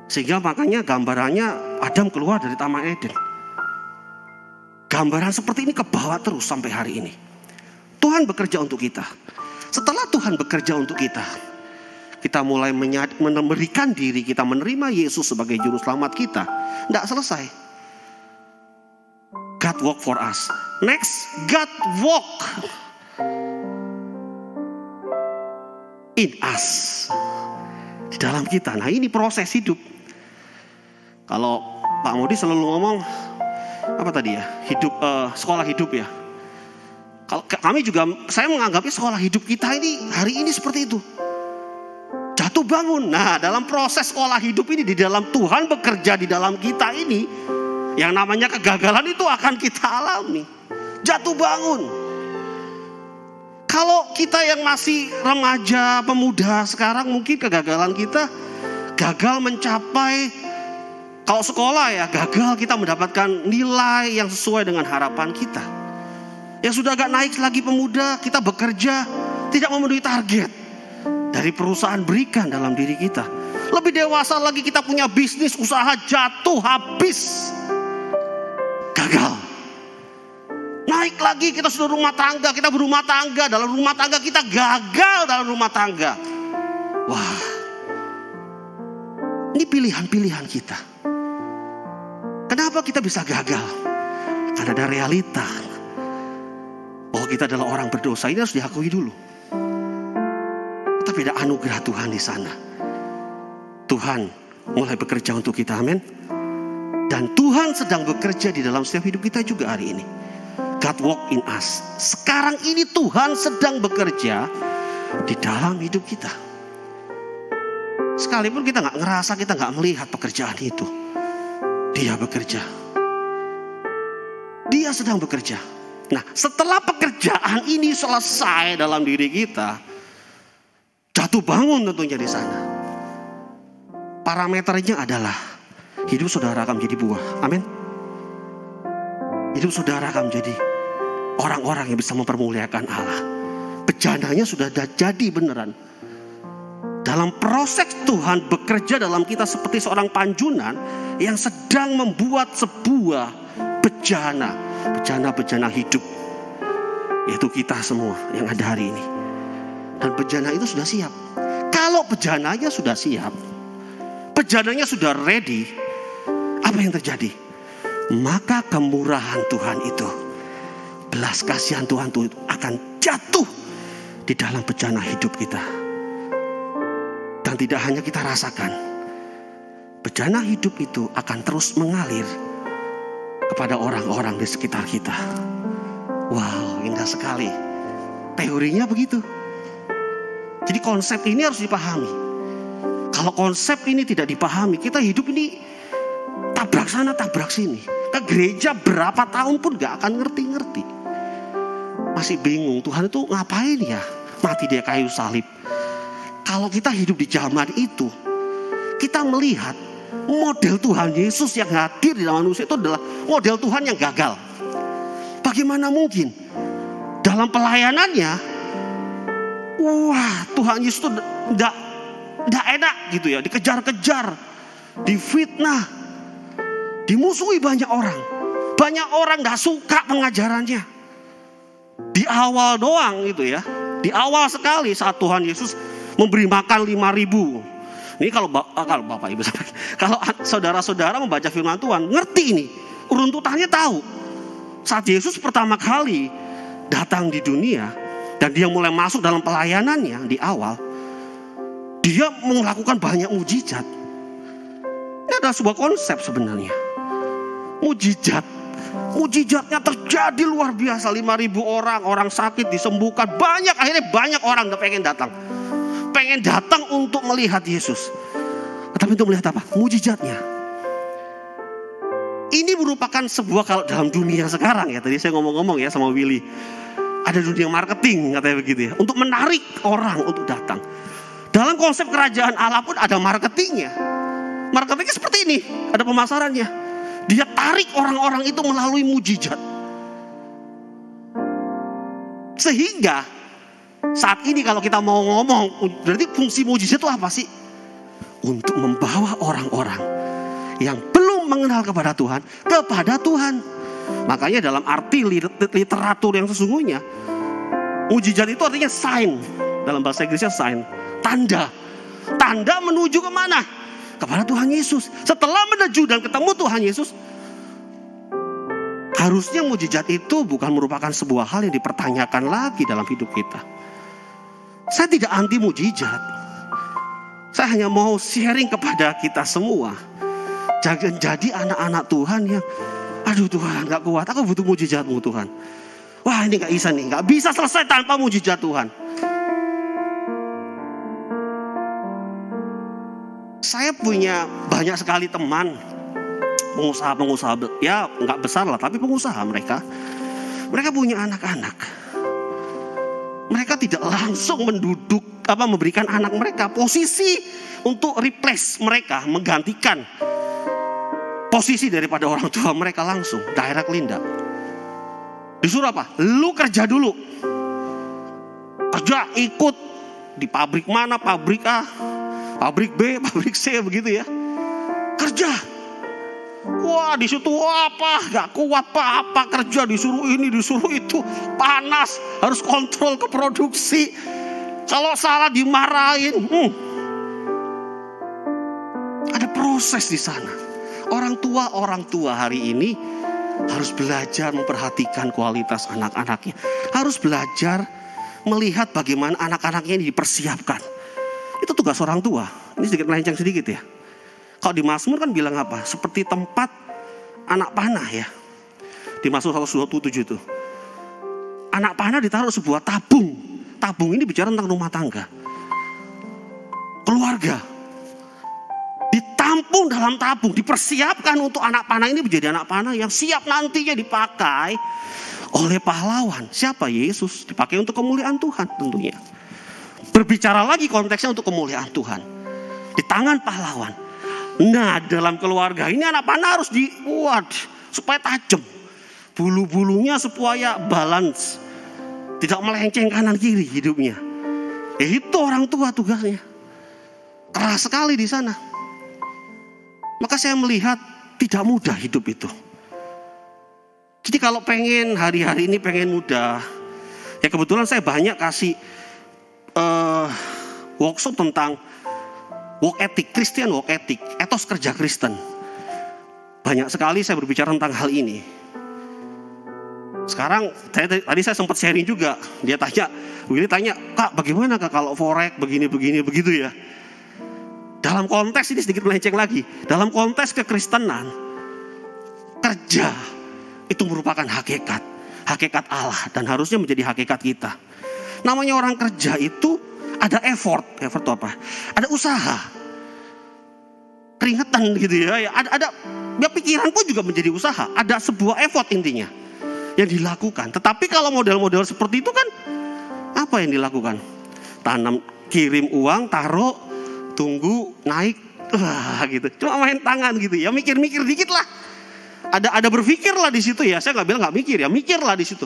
Sehingga makanya gambarannya Adam keluar dari Taman Eden. Gambaran seperti ini kebawa terus sampai hari ini. Tuhan bekerja untuk kita. Setelah Tuhan bekerja untuk kita, kita mulai memberikan diri kita, menerima Yesus sebagai juru selamat kita. Tidak selesai. God walk for us. Next, God walk in us. Di dalam kita. Nah ini proses hidup. Kalau Pak Modi selalu ngomong, apa tadi ya? Hidup, sekolah hidup ya. Kalau kami juga, saya menganggapnya sekolah hidup kita ini hari ini seperti itu. Jatuh bangun. Nah dalam proses sekolah hidup ini, di dalam Tuhan bekerja di dalam kita ini, yang namanya kegagalan itu akan kita alami. Jatuh bangun. Kalau kita yang masih remaja, pemuda sekarang, mungkin kegagalan kita gagal mencapai, kalau sekolah ya gagal kita mendapatkan nilai yang sesuai dengan harapan kita. Yang sudah agak naik lagi pemuda, kita bekerja tidak memenuhi target dari perusahaan berikan dalam diri kita. Lebih dewasa lagi kita punya bisnis, usaha, jatuh habis. Gagal. Naik lagi kita sudah rumah tangga, kita berumah tangga, dalam rumah tangga kita gagal dalam rumah tangga. Wah, ini pilihan-pilihan kita. Kenapa kita bisa gagal? Karena ada realita bahwa kita adalah orang berdosa. Ini harus diakui dulu. Tapi ada anugerah Tuhan di sana. Tuhan mulai bekerja untuk kita, amin. Dan Dan Tuhan sedang bekerja di dalam setiap hidup kita juga hari ini. God walk in us. Sekarang ini Tuhan sedang bekerja di dalam hidup kita. Sekalipun kita gak ngerasa, kita gak melihat pekerjaan itu, Dia bekerja. Dia sedang bekerja. Nah, setelah pekerjaan ini selesai dalam diri kita, jatuh bangun tentunya di sana. Parameternya adalah hidup saudara akan menjadi buah. Amin. Hidup saudara akan menjadi orang-orang yang bisa mempermuliakan Allah. Bejananya sudah jadi beneran. Dalam proses Tuhan bekerja dalam kita seperti seorang panjunan yang sedang membuat sebuah bejana hidup, yaitu kita semua yang ada hari ini. Dan bejana itu sudah siap. Kalau bejananya sudah siap, bejananya sudah ready, apa yang terjadi? Maka kemurahan Tuhan itu, belas kasihan Tuhan itu akan jatuh di dalam bejana hidup kita. Dan tidak hanya kita rasakan, bejana hidup itu akan terus mengalir kepada orang-orang di sekitar kita. Wow, indah sekali. Teorinya begitu. Jadi konsep ini harus dipahami. Kalau konsep ini tidak dipahami, kita hidup ini tabrak sana, tabrak sini. Ke gereja berapa tahun pun gak akan ngerti-ngerti. Masih bingung, Tuhan itu ngapain ya mati di kayu salib. Kalau kita hidup di zaman itu, kita melihat model Tuhan Yesus yang hadir di dalam manusia itu adalah model Tuhan yang gagal. Bagaimana mungkin dalam pelayanannya, wah Tuhan Yesus itu tidak enak gitu ya, dikejar-kejar, difitnah, dimusuhi banyak orang. Banyak orang gak suka pengajarannya. Di awal doang gitu ya, di awal sekali saat Tuhan Yesus memberi makan 5.000. Ini kalau Bapak Ibu, kalau saudara-saudara membaca firman Tuhan, ngerti ini, runtutannya tahu. Saat Yesus pertama kali datang di dunia dan dia mulai masuk dalam pelayanannya di awal, dia melakukan banyak mujizat. Ini adalah sebuah konsep sebenarnya. Mujizatnya terjadi luar biasa. 5.000 orang sakit disembuhkan. Akhirnya banyak orang udah pengen datang untuk melihat Yesus. Tapi untuk melihat apa? Mujizatnya. Ini merupakan sebuah, kalau dalam dunia sekarang ya, tadi saya ngomong-ngomong ya sama Willy, ada dunia marketing katanya begitu ya, untuk menarik orang untuk datang. Dalam konsep kerajaan Allah pun ada marketingnya. Marketingnya seperti ini, ada pemasarannya. Dia tarik orang-orang itu melalui mujizat. Sehingga saat ini kalau kita mau ngomong, berarti fungsi mujizat itu apa sih? Untuk membawa orang-orang yang belum mengenal kepada Tuhan, kepada Tuhan. Makanya dalam arti literatur yang sesungguhnya, mujizat itu artinya sign. Dalam bahasa Inggrisnya sign, tanda. Tanda menuju kemana? Kepada Tuhan Yesus. Setelah menuju dan ketemu Tuhan Yesus, harusnya mujizat itu bukan merupakan sebuah hal yang dipertanyakan lagi dalam hidup kita. Saya tidak anti mujizat. Saya hanya mau sharing kepada kita semua. Jangan jadi anak-anak Tuhan yang, aduh Tuhan gak kuat, aku butuh mujizatmu Tuhan. Wah ini gak bisa nih, gak bisa selesai tanpa mujizat Tuhan. Saya punya banyak sekali teman, pengusaha-pengusaha, ya gak besar lah, tapi pengusaha mereka. Mereka punya anak-anak. Mereka tidak langsung memberikan anak mereka posisi untuk replace mereka, menggantikan posisi daripada orang tua mereka langsung, direct linda. Disuruh apa? Lu kerja dulu. Kerja, ikut di pabrik mana, pabrik A, pabrik B, pabrik C, begitu ya. Kerja. Wah di situ apa? Gak kuat apa kerja, disuruh ini, disuruh itu, panas, harus kontrol ke produksi. Kalau salah dimarahin. Ada proses di sana. Orang tua hari ini harus belajar memperhatikan kualitas anak-anaknya. Harus belajar melihat bagaimana anak-anaknya ini dipersiapkan. Itu tugas orang tua. Ini sedikit melenceng sedikit ya. Kalau di Mazmur kan bilang apa? Seperti tempat anak panah ya. Di Mazmur 127 itu. Anak panah ditaruh sebuah tabung. Tabung ini bicara tentang rumah tangga. Keluarga. Ditampung dalam tabung, dipersiapkan untuk anak panah ini menjadi anak panah yang siap nantinya dipakai oleh pahlawan. Siapa? Yesus. Dipakai untuk kemuliaan Tuhan tentunya. Berbicara lagi konteksnya untuk kemuliaan Tuhan. Di tangan pahlawan. Nah, dalam keluarga ini anak panah harus dibuat supaya tajam. Bulu-bulunya supaya balance. Tidak melenceng kanan kiri hidupnya. Itu orang tua tugasnya. Keras sekali di sana. Maka saya melihat tidak mudah hidup itu. Jadi kalau pengen hari-hari ini pengen mudah, ya kebetulan saya banyak kasih workshop tentang work ethic, Christian work ethic, etos kerja Kristen. Banyak sekali saya berbicara tentang hal ini. Sekarang tadi saya sempat sharing juga. Dia tanya, Kak bagaimana Kak kalau forex begini begitu ya. Dalam konteks ini sedikit melenceng lagi. Dalam konteks kekristenan, kerja itu merupakan hakikat Allah dan harusnya menjadi hakikat kita. Namanya orang kerja itu ada effort itu apa? Ada usaha, keringetan gitu ya. Ada pikiran pun juga menjadi usaha. Ada sebuah effort intinya yang dilakukan. Tetapi kalau model-model seperti itu kan apa yang dilakukan? Tanam, kirim uang, taruh, tunggu, naik, gitu. Cuma main tangan gitu ya, mikir-mikir dikit lah. Ada berpikir lah di situ ya. Saya nggak bilang nggak mikir ya, mikir lah di situ.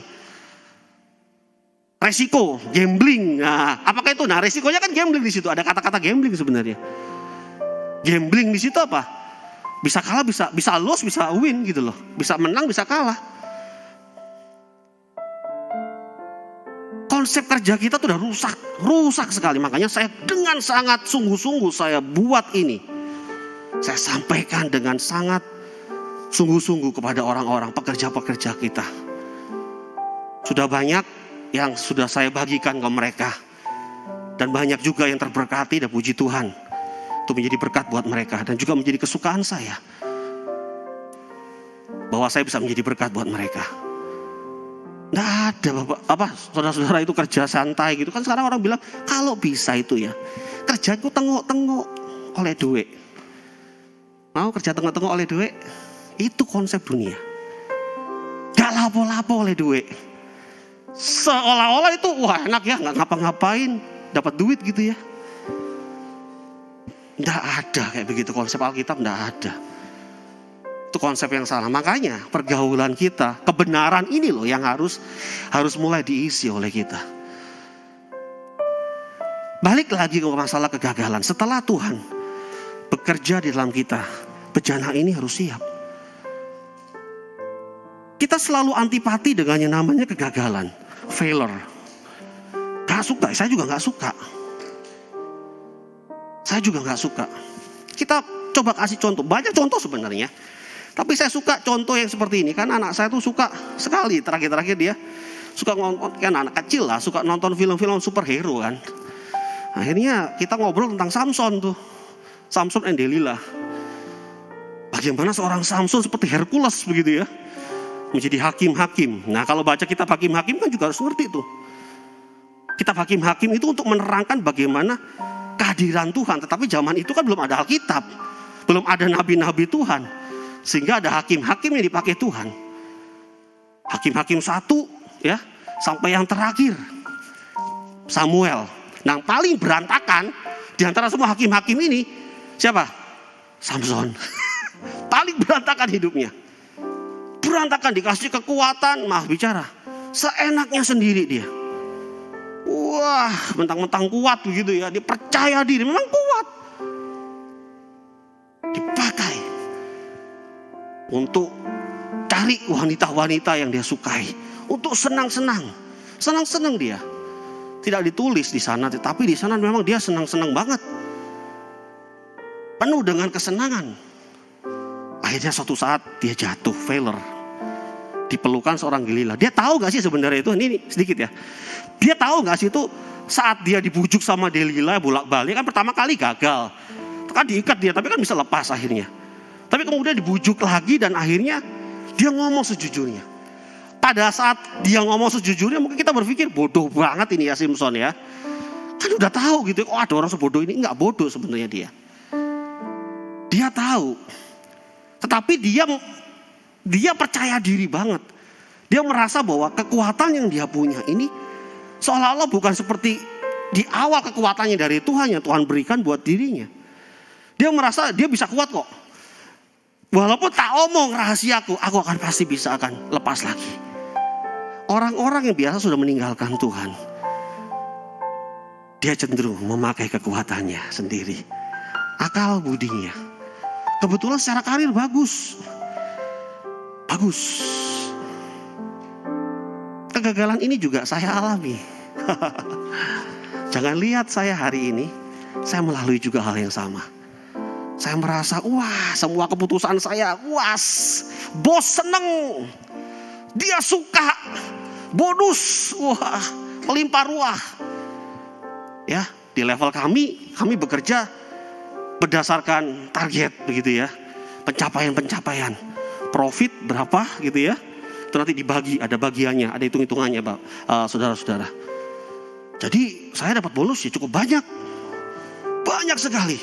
Resiko, gambling. Nah, apakah itu? Nah, resikonya kan gambling di situ. Ada kata-kata gambling sebenarnya. Gambling di situ apa? Bisa kalah, bisa lose, bisa win gitu loh. Bisa menang, bisa kalah. Konsep kerja kita tuh udah rusak sekali. Makanya saya dengan sangat sungguh-sungguh saya buat ini. Saya sampaikan dengan sangat sungguh-sungguh kepada orang-orang pekerja-pekerja kita. Sudah banyak yang sudah saya bagikan ke mereka. Dan banyak juga yang terberkati dan puji Tuhan. Itu menjadi berkat buat mereka dan juga menjadi kesukaan saya. Bahwa saya bisa menjadi berkat buat mereka. Nggak ada saudara-saudara itu kerja santai gitu kan. Sekarang orang bilang kalau bisa itu ya kerja itu tengok-tengok oleh duit. Mau kerja tengok-tengok oleh duit? Itu konsep dunia. Gak lapo-lapo oleh duit. Seolah-olah itu wah enak ya, gak ngapa-ngapain dapat duit gitu ya. Nggak ada kayak begitu konsep Alkitab, nggak ada. Itu konsep yang salah. Makanya pergaulan kita, kebenaran ini loh yang harus mulai diisi oleh kita. Balik lagi ke masalah kegagalan. Setelah Tuhan bekerja di dalam kita, bejana ini harus siap. Kita selalu antipati dengan yang namanya kegagalan, failure. Gak suka, saya juga gak suka. Saya juga gak suka. Kita coba kasih contoh, banyak contoh sebenarnya. Tapi saya suka contoh yang seperti ini. Karena anak saya tuh suka sekali, terakhir-terakhir dia suka nonton, kan anak kecil lah, suka nonton film-film superhero kan. Akhirnya kita ngobrol tentang Samson tuh. Samson and Delilah. Bagaimana seorang Samson seperti Hercules begitu ya. Menjadi hakim-hakim. Nah kalau baca kitab hakim-hakim kan juga harus ngerti tuh. Kitab hakim-hakim itu untuk menerangkan bagaimana kehadiran Tuhan. Tetapi zaman itu kan belum ada Alkitab. Belum ada nabi-nabi Tuhan. Sehingga ada hakim-hakim yang dipakai Tuhan. Hakim-hakim 1 ya. Sampai yang terakhir. Samuel. Nah paling berantakan di antara semua hakim-hakim ini. Siapa? Samson. Paling berantakan hidupnya. Berantakan, dikasih kekuatan, maaf bicara. Seenaknya sendiri dia. Wah, mentang-mentang kuat begitu ya. Dia percaya diri, memang kuat. Dipakai untuk cari wanita-wanita yang dia sukai. Untuk senang-senang. Senang-senang dia. Tidak ditulis di sana, tetapi di sana memang dia senang-senang banget. Penuh dengan kesenangan. Akhirnya suatu saat dia jatuh, failure. Dipelukan seorang Delilah. Dia tahu gak sih sebenarnya itu, ini sedikit ya. Dia tahu gak sih itu saat dia dibujuk sama Delilah bolak-balik kan pertama kali gagal. Kan diikat dia, tapi kan bisa lepas akhirnya. Tapi kemudian dibujuk lagi dan akhirnya Dia ngomong sejujurnya. Pada saat dia ngomong sejujurnya, mungkin kita berpikir bodoh banget ini ya Simpson ya. Kan udah tahu gitu, oh ada orang sebodoh ini. Enggak bodoh sebenarnya dia. Dia tahu. Tetapi dia percaya diri banget. Dia merasa bahwa kekuatan yang dia punya ini seolah-olah bukan seperti di awal kekuatannya dari Tuhan yang Tuhan berikan buat dirinya. Dia merasa dia bisa kuat kok. Walaupun tak omong rahasiaku, aku akan pasti bisa akan lepas lagi. Orang-orang yang biasa sudah meninggalkan Tuhan, dia cenderung memakai kekuatannya sendiri, akal budinya. Kebetulan secara karir bagus. Kegagalan ini juga saya alami. Jangan lihat saya hari ini, saya melalui juga hal yang sama. Saya merasa, wah semua keputusan saya, bos seneng, dia suka, bonus, wah melimpah ruah. Ya, di level kami bekerja berdasarkan target begitu ya, pencapaian, profit berapa gitu ya. Itu nanti dibagi, ada bagiannya, ada hitung-hitungannya, saudara-saudara. Jadi saya dapat bonus ya cukup banyak sekali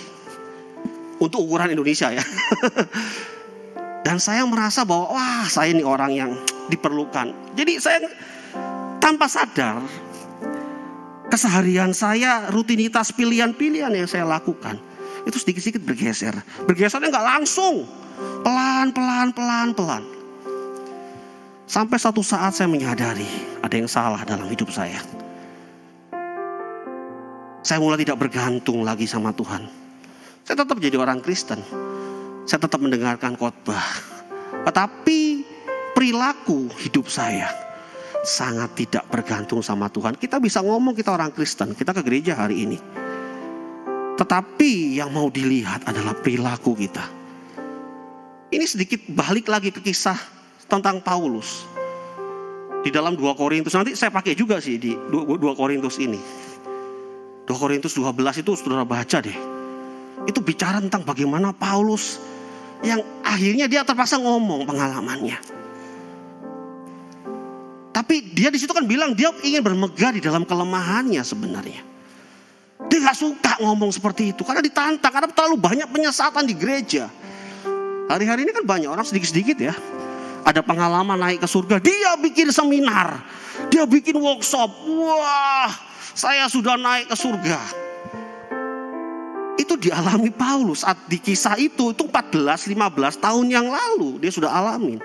untuk ukuran Indonesia ya. Dan saya merasa bahwa wah saya ini orang yang diperlukan. Jadi saya tanpa sadar keseharian saya, rutinitas pilihan-pilihan yang saya lakukan itu sedikit-sedikit bergeser. Bergesernya nggak langsung, pelan. Sampai satu saat saya menyadari ada yang salah dalam hidup saya. Saya mulai tidak bergantung lagi sama Tuhan. Saya tetap jadi orang Kristen. Saya tetap mendengarkan khotbah. Tetapi perilaku hidup saya sangat tidak bergantung sama Tuhan. Kita bisa ngomong kita orang Kristen, kita ke gereja hari ini. Tetapi yang mau dilihat adalah perilaku kita. Ini sedikit balik lagi ke kisah tentang Paulus. Di dalam 2 Korintus, nanti saya pakai juga sih di 2 Korintus ini. 2 Korintus 12 itu saudara baca deh. Itu bicara tentang bagaimana Paulus yang akhirnya dia terpaksa ngomong pengalamannya. Tapi dia di situ kan bilang dia ingin bermegah di dalam kelemahannya sebenarnya. Dia gak suka ngomong seperti itu karena ditantang, karena terlalu banyak penyesatan di gereja. Hari-hari ini kan banyak orang sedikit-sedikit ya. Ada pengalaman naik ke surga, dia bikin seminar, dia bikin workshop. Wah, saya sudah naik ke surga. Itu dialami Paulus saat di kisah itu 14-15 tahun yang lalu dia sudah alamin.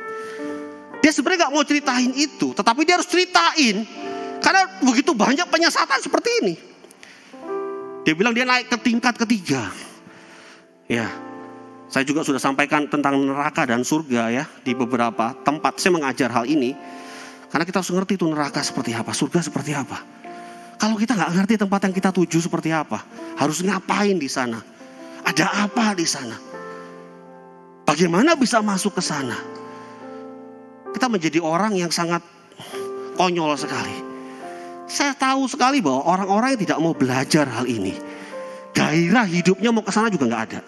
Dia sebenarnya gak mau ceritain itu, tetapi dia harus ceritain karena begitu banyak penyesatan seperti ini. Dia bilang dia naik ke tingkat ketiga. Ya, saya juga sudah sampaikan tentang neraka dan surga ya di beberapa tempat. Saya mengajar hal ini karena kita harus ngerti itu neraka seperti apa, surga seperti apa. Kalau kita nggak ngerti tempat yang kita tuju seperti apa, harus ngapain di sana, ada apa di sana, bagaimana bisa masuk ke sana. Kita menjadi orang yang sangat konyol sekali. Saya tahu sekali bahwa orang-orang yang tidak mau belajar hal ini, gairah hidupnya mau ke sana juga nggak ada.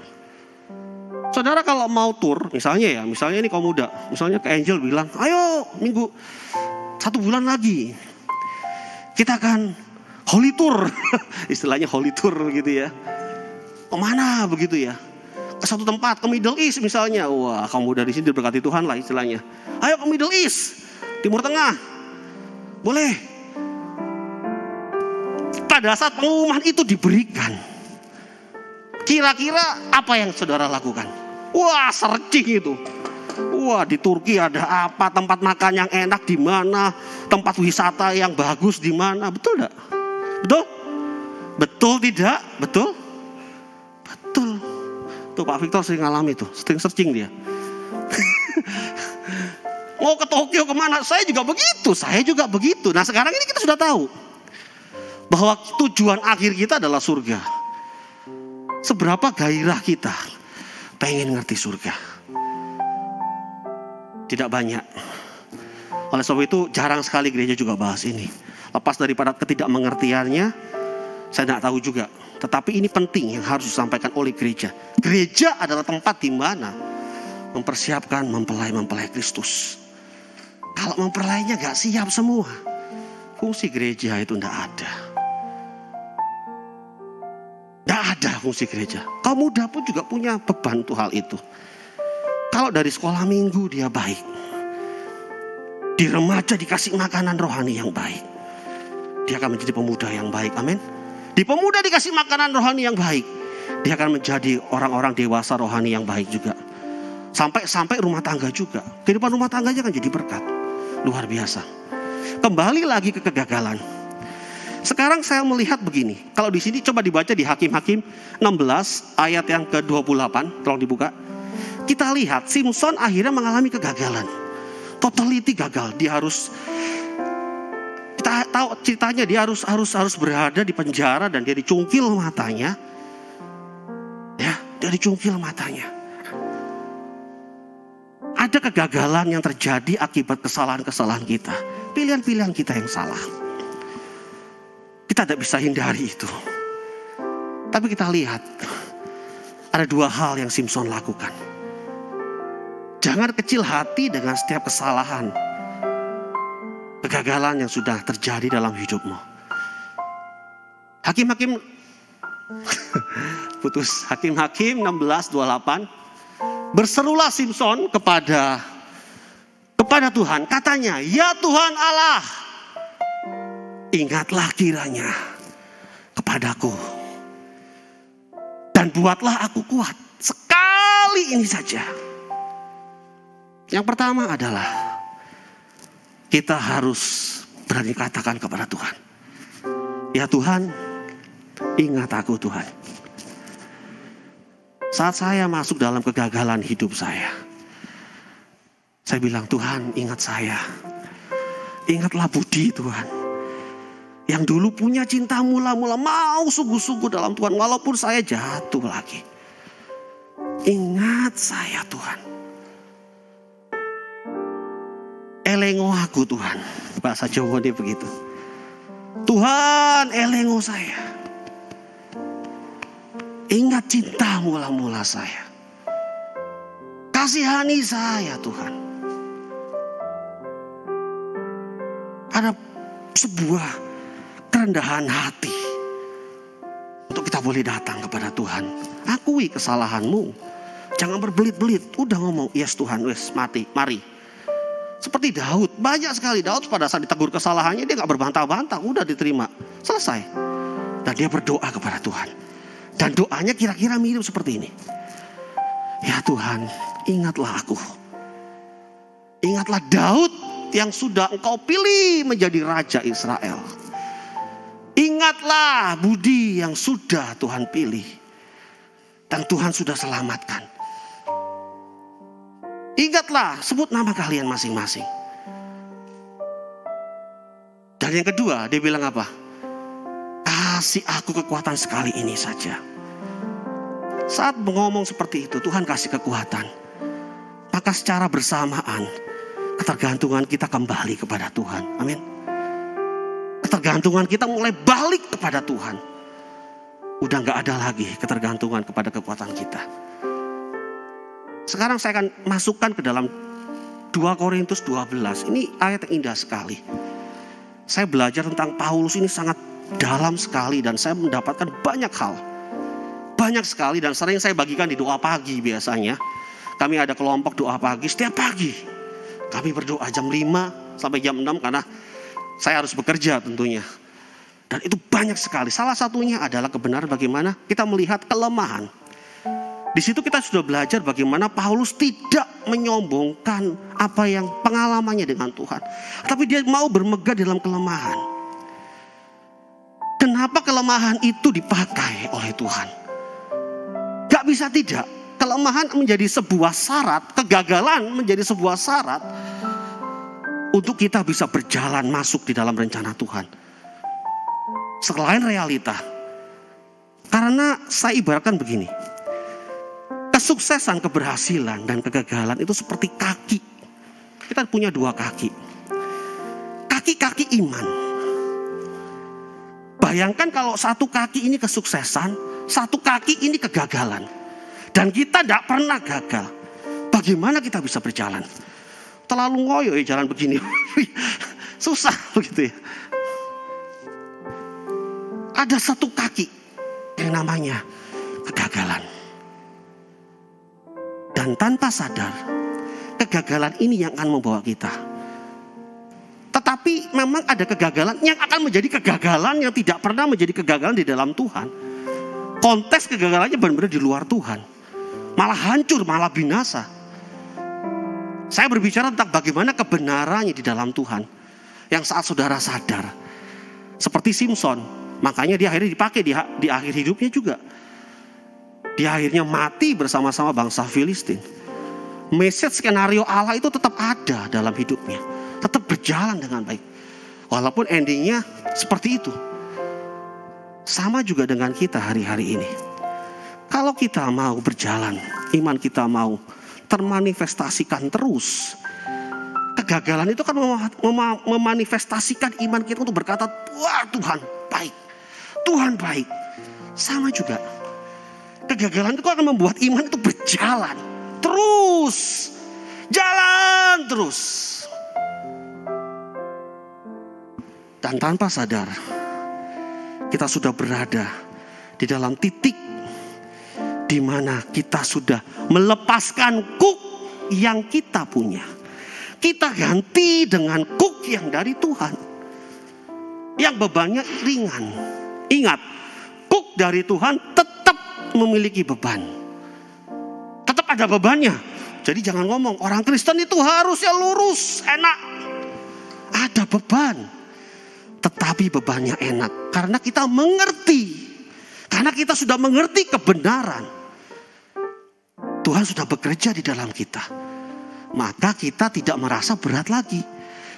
Saudara kalau mau tur, misalnya ini kaum muda, misalnya ke Angel bilang, ayo minggu 1 bulan lagi kita akan holy tour, istilahnya holy tour gitu ya. Kemana begitu ya? Ke satu tempat, ke Middle East misalnya. Wah, kamu dari sini diberkati Tuhan lah istilahnya. Ayo ke Middle East, Timur Tengah. Boleh. Pada saat pengumuman itu diberikan, kira-kira apa yang saudara lakukan? Wah, searching itu. Wah, di Turki ada apa? Tempat makan yang enak di mana? Tempat wisata yang bagus di mana? Betul enggak? Betul? Betul tidak? Betul? Betul. Tuh Pak Victor sering ngalami tuh, sering searching dia. Mau ke Tokyo kemana? Saya juga begitu. Nah sekarang ini kita sudah tahu bahwa tujuan akhir kita adalah surga. Seberapa gairah kita pengen ngerti surga? Tidak banyak. Oleh sebab itu jarang sekali gereja juga bahas ini. Lepas daripada ketidakmengertiannya, saya tidak tahu juga. Tetapi ini penting yang harus disampaikan oleh gereja. Gereja adalah tempat di mana mempersiapkan mempelai-mempelai Kristus. Kalau mempelainya gak siap semua, fungsi gereja itu tidak ada. Tidak ada fungsi gereja. Kaum muda pun juga punya beban tuh hal itu. Kalau dari sekolah minggu dia baik, di remaja dikasih makanan rohani yang baik, dia akan menjadi pemuda yang baik. Amin. Di pemuda dikasih makanan rohani yang baik, dia akan menjadi orang-orang dewasa rohani yang baik juga. Sampai rumah tangga juga. Kehidupan rumah tangganya akan jadi berkat. Luar biasa. Kembali lagi ke kegagalan. Sekarang saya melihat begini. Kalau di sini coba dibaca di Hakim-Hakim 16 ayat yang ke-28. Tolong dibuka. Kita lihat Simson akhirnya mengalami kegagalan. Totality gagal. Dia harus, kita tahu ceritanya, dia harus berada di penjara dan dia dicungkil matanya. Ya, dia dicungkil matanya. Ada kegagalan yang terjadi akibat kesalahan-kesalahan kita. Pilihan-pilihan kita yang salah. Kita tidak bisa hindari itu. Tapi kita lihat, ada dua hal yang Simson lakukan. Jangan kecil hati dengan setiap kesalahan, kegagalan yang sudah terjadi dalam hidupmu. Hakim-Hakim Hakim-Hakim 16:28. Berserulah Simson kepada Tuhan. Katanya, ya Tuhan Allah, ingatlah kiranya kepadaku. Dan buatlah aku kuat sekali ini saja. Yang pertama adalah kita harus berani katakan kepada Tuhan. Ya Tuhan, ingat aku Tuhan. Saat saya masuk dalam kegagalan hidup saya bilang, Tuhan ingat saya. Ingatlah Budi Tuhan. Yang dulu punya cinta mula-mula, mau sungguh-sungguh dalam Tuhan. Walaupun saya jatuh lagi. Ingat saya Tuhan. Elengo aku Tuhan. Bahasa Jawa dia begitu. Tuhan elengo saya. Ingat cinta mula-mula saya. Kasihani saya Tuhan. Ada sebuah kerendahan hati untuk kita boleh datang kepada Tuhan. Akui kesalahanmu. Jangan berbelit-belit. Udah ngomong, yes Tuhan, wes mari. Seperti Daud. Banyak sekali Daud pada saat ditegur kesalahannya, dia gak berbantah-bantah. Udah diterima. Selesai. Dan dia berdoa kepada Tuhan. Dan doanya kira-kira mirip seperti ini. Ya Tuhan, ingatlah aku. Ingatlah Daud yang sudah Engkau pilih menjadi Raja Israel. Ingatlah Budi yang sudah Tuhan pilih. Dan Tuhan sudah selamatkan. Ingatlah, sebut nama kalian masing-masing. Dan yang kedua, dia bilang apa? Kasih aku kekuatan sekali ini saja. Saat ngomong seperti itu, Tuhan kasih kekuatan. Maka secara bersamaan, ketergantungan kita kembali kepada Tuhan. Amin. Ketergantungan kita mulai balik kepada Tuhan. Udah gak ada lagi ketergantungan kepada kekuatan kita. Sekarang saya akan masukkan ke dalam 2 Korintus 12. Ini ayat yang indah sekali. Saya belajar tentang Paulus ini sangat dalam sekali dan saya mendapatkan banyak hal. Banyak sekali dan sering saya bagikan di doa pagi biasanya. Kami ada kelompok doa pagi setiap pagi. Kami berdoa jam 5 sampai jam 6 karena saya harus bekerja tentunya. Dan itu banyak sekali. Salah satunya adalah kebenaran bagaimana kita melihat kelemahan. Di situ kita sudah belajar bagaimana Paulus tidak menyombongkan apa yang pengalamannya dengan Tuhan. Tapi dia mau bermegah dalam kelemahan. Kenapa kelemahan itu dipakai oleh Tuhan? Gak bisa tidak. Kelemahan menjadi sebuah syarat, kegagalan menjadi sebuah syarat untuk kita bisa berjalan masuk di dalam rencana Tuhan. Selain realita. Karena saya ibaratkan begini. Kesuksesan, keberhasilan, dan kegagalan itu seperti kaki. Kita punya 2 kaki. Kaki-kaki iman. Bayangkan kalau satu kaki ini kesuksesan, satu kaki ini kegagalan. Dan kita tidak pernah gagal. bagaimana kita bisa berjalan? Terlalu ngoyo ya jalan begini. Susah begitu ya. Ada satu kaki yang namanya kegagalan. Dan tanpa sadar, kegagalan ini yang akan membawa kita. Tetapi memang ada kegagalan yang akan menjadi kegagalan yang tidak pernah menjadi kegagalan di dalam Tuhan. Konteks kegagalannya benar-benar di luar Tuhan. Malah hancur, malah binasa. Saya berbicara tentang bagaimana kebenarannya di dalam Tuhan. Yang saat saudara sadar. Seperti Simpson. Makanya dia akhirnya dipakai di akhir hidupnya juga. Dia akhirnya mati bersama-sama bangsa Filistin. Message skenario Allah itu tetap ada dalam hidupnya. Tetap berjalan dengan baik. Walaupun endingnya seperti itu. Sama juga dengan kita hari-hari ini. Kalau kita mau berjalan, iman kita mau termanifestasikan terus. Kegagalan itu kan memanifestasikan iman kita untuk berkata, wah Tuhan baik. Tuhan baik. Sama juga. Kegagalan itu akan membuat iman itu berjalan. Terus. Jalan terus. Dan tanpa sadar, kita sudah berada di dalam titik di mana kita sudah melepaskan kuk yang kita punya. Kita ganti dengan kuk yang dari Tuhan. Yang bebannya ringan. Ingat, kuk dari Tuhan tetap memiliki beban. Tetap ada bebannya. Jadi jangan ngomong orang Kristen itu harusnya lurus, enak. Ada beban. Tetapi bebannya enak. Karena kita mengerti. Karena kita sudah mengerti kebenaran. Tuhan sudah bekerja di dalam kita. Maka kita tidak merasa berat lagi.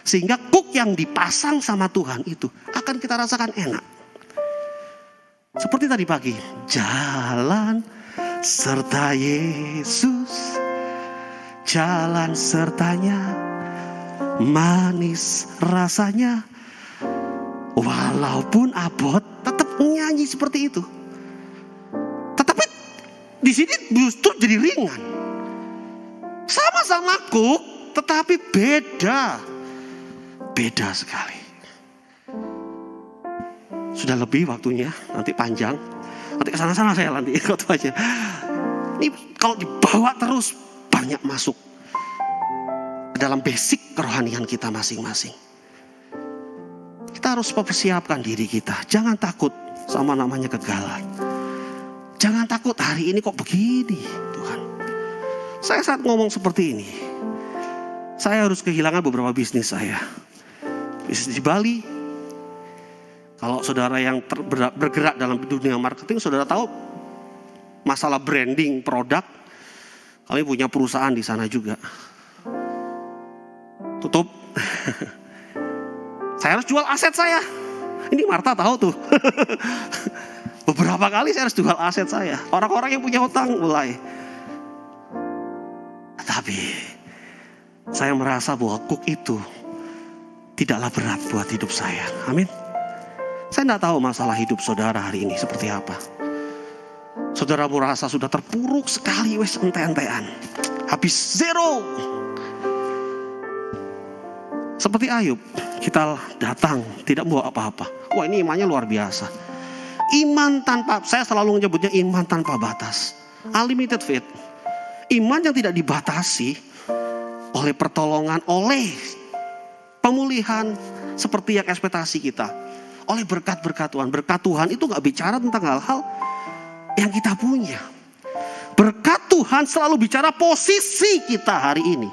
Sehingga kuk yang dipasang sama Tuhan itu akan kita rasakan enak. Seperti tadi pagi. Jalan serta Yesus. Jalan sertanya. Manis rasanya. Walaupun abot, tetap nyanyi seperti itu. Tetapi di sini justru jadi ringan. Sama-sama kuk, tetapi beda. Beda sekali. Sudah lebih waktunya, nanti panjang. Nanti kesana-sana saya nanti ikut aja. Ini kalau dibawa terus banyak masuk ke dalam basic kerohanian kita masing-masing. Kita harus mempersiapkan diri kita. Jangan takut sama namanya kegagalan. Jangan takut hari ini kok begini Tuhan. Saya saat ngomong seperti ini, saya harus kehilangan beberapa bisnis saya. Bisnis di Bali. Kalau saudara yang bergerak dalam dunia marketing, saudara tahu masalah branding produk. Kami punya perusahaan di sana juga. Tutup. Saya harus jual aset saya. Ini Marta tahu tuh. Beberapa kali saya harus jual aset saya. Orang-orang yang punya hutang mulai. Tapi saya merasa bahwa kuk itu tidaklah berat buat hidup saya. Amin. Saya tidak tahu masalah hidup saudara hari ini seperti apa. Saudara merasa sudah terpuruk sekali, wes ente-entean. Habis zero. Seperti Ayub, kita datang tidak membawa apa-apa. Wah, ini imannya luar biasa. Iman tanpa, saya selalu menyebutnya iman tanpa batas. Unlimited faith. Iman yang tidak dibatasi oleh pertolongan, oleh pemulihan seperti yang ekspektasi kita. Oleh berkat-berkat Tuhan. Berkat Tuhan itu gak bicara tentang hal-hal yang kita punya. Berkat Tuhan selalu bicara posisi kita hari ini.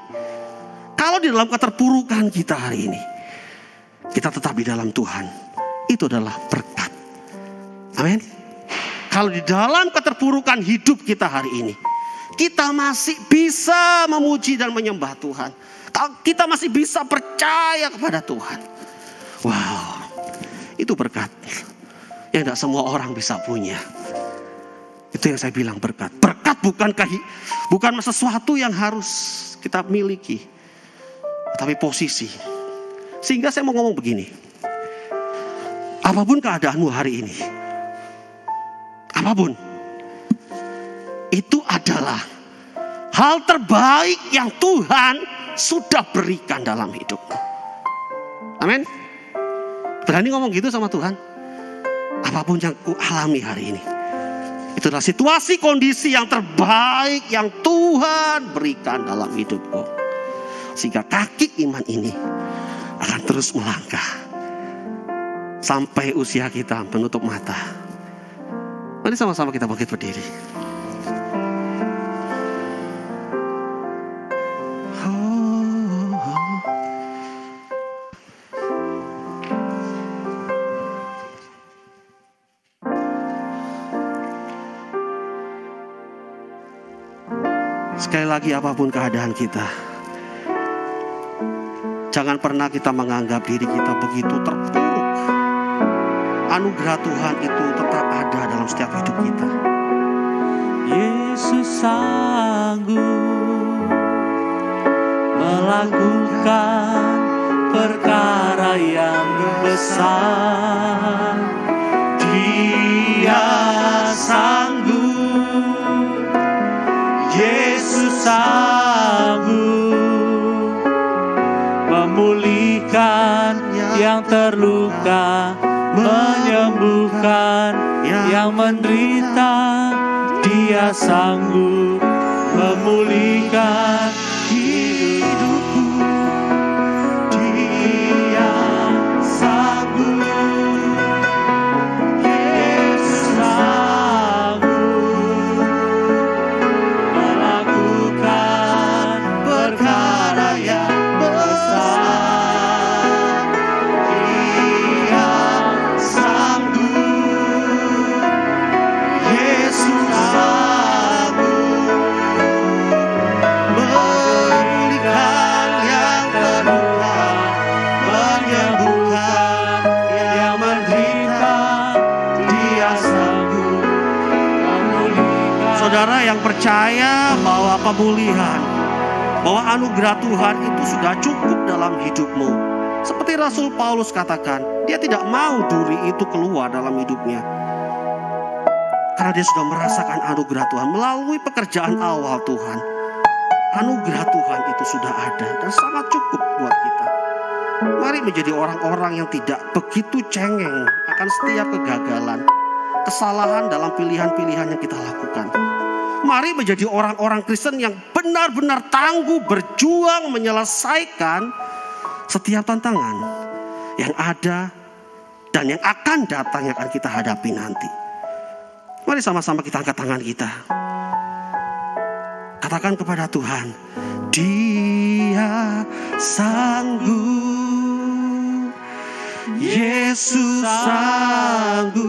Kalau di dalam keterpurukan kita hari ini, kita tetap di dalam Tuhan. Itu adalah berkat. Amin. Kalau di dalam keterpurukan hidup kita hari ini, kita masih bisa memuji dan menyembah Tuhan. Kita masih bisa percaya kepada Tuhan. Wow, itu berkat yang tidak semua orang bisa punya. Itu yang saya bilang berkat. Berkat bukan sesuatu yang harus kita miliki. Tapi posisi. Sehingga saya mau ngomong begini. Apapun keadaanmu hari ini. Apapun. Itu adalah hal terbaik yang Tuhan sudah berikan dalam hidupmu. Amin. Berani ngomong gitu sama Tuhan. Apapun yang ku alami hari ini, itulah situasi kondisi yang terbaik yang Tuhan berikan dalam hidupku. Sehingga kaki iman ini akan terus melangkah sampai usia kita menutup mata. Mari sama-sama kita bangkit berdiri. Sekali lagi, apapun keadaan kita, jangan pernah kita menganggap diri kita begitu terpuruk. Anugerah Tuhan itu tetap ada dalam setiap hidup kita. Yesus sanggup melakukan perkara yang besar. Dia sanggup, Yesus sanggup memulihkan yang terluka, menyembuhkan yang menderita. Dia sanggup memulihkan hidupku. Dia sanggup, Yesus sanggup melakukan perkara yang besar. Dia sanggup, Yesus sanggup memulihkan yang terluka, menyembuhkan yang menderita. Dia sanggup memulihkan. Saudara yang percaya bahwa pemulihan, bahwa anugerah Tuhan itu sudah cukup dalam hidupmu. Seperti Rasul Paulus katakan, dia tidak mau duri itu keluar dalam hidupnya. Karena dia sudah merasakan anugerah Tuhan melalui pekerjaan awal Tuhan. Anugerah Tuhan itu sudah ada dan sangat cukup buat kita. Mari menjadi orang-orang yang tidak begitu cengeng akan setiap kegagalan, kesalahan dalam pilihan-pilihan yang kita lakukan. Mari menjadi orang-orang Kristen yang benar-benar tangguh berjuang menyelesaikan setiap tantangan yang ada dan yang akan datang, yang akan kita hadapi nanti. Mari sama-sama kita angkat tangan kita. Katakan kepada Tuhan, Dia sanggup, Yesus sanggup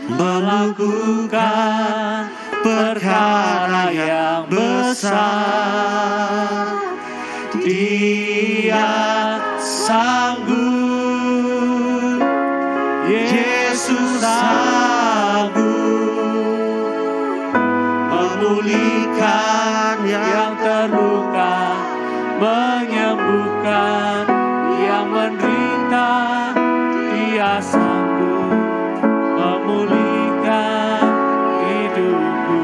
melakukan perkara yang besar. Dia sanggup, Yesus sanggup memulihkan yang terluka, menyembuhkan yang menderita. Dia sanggup memulihkan hidupku.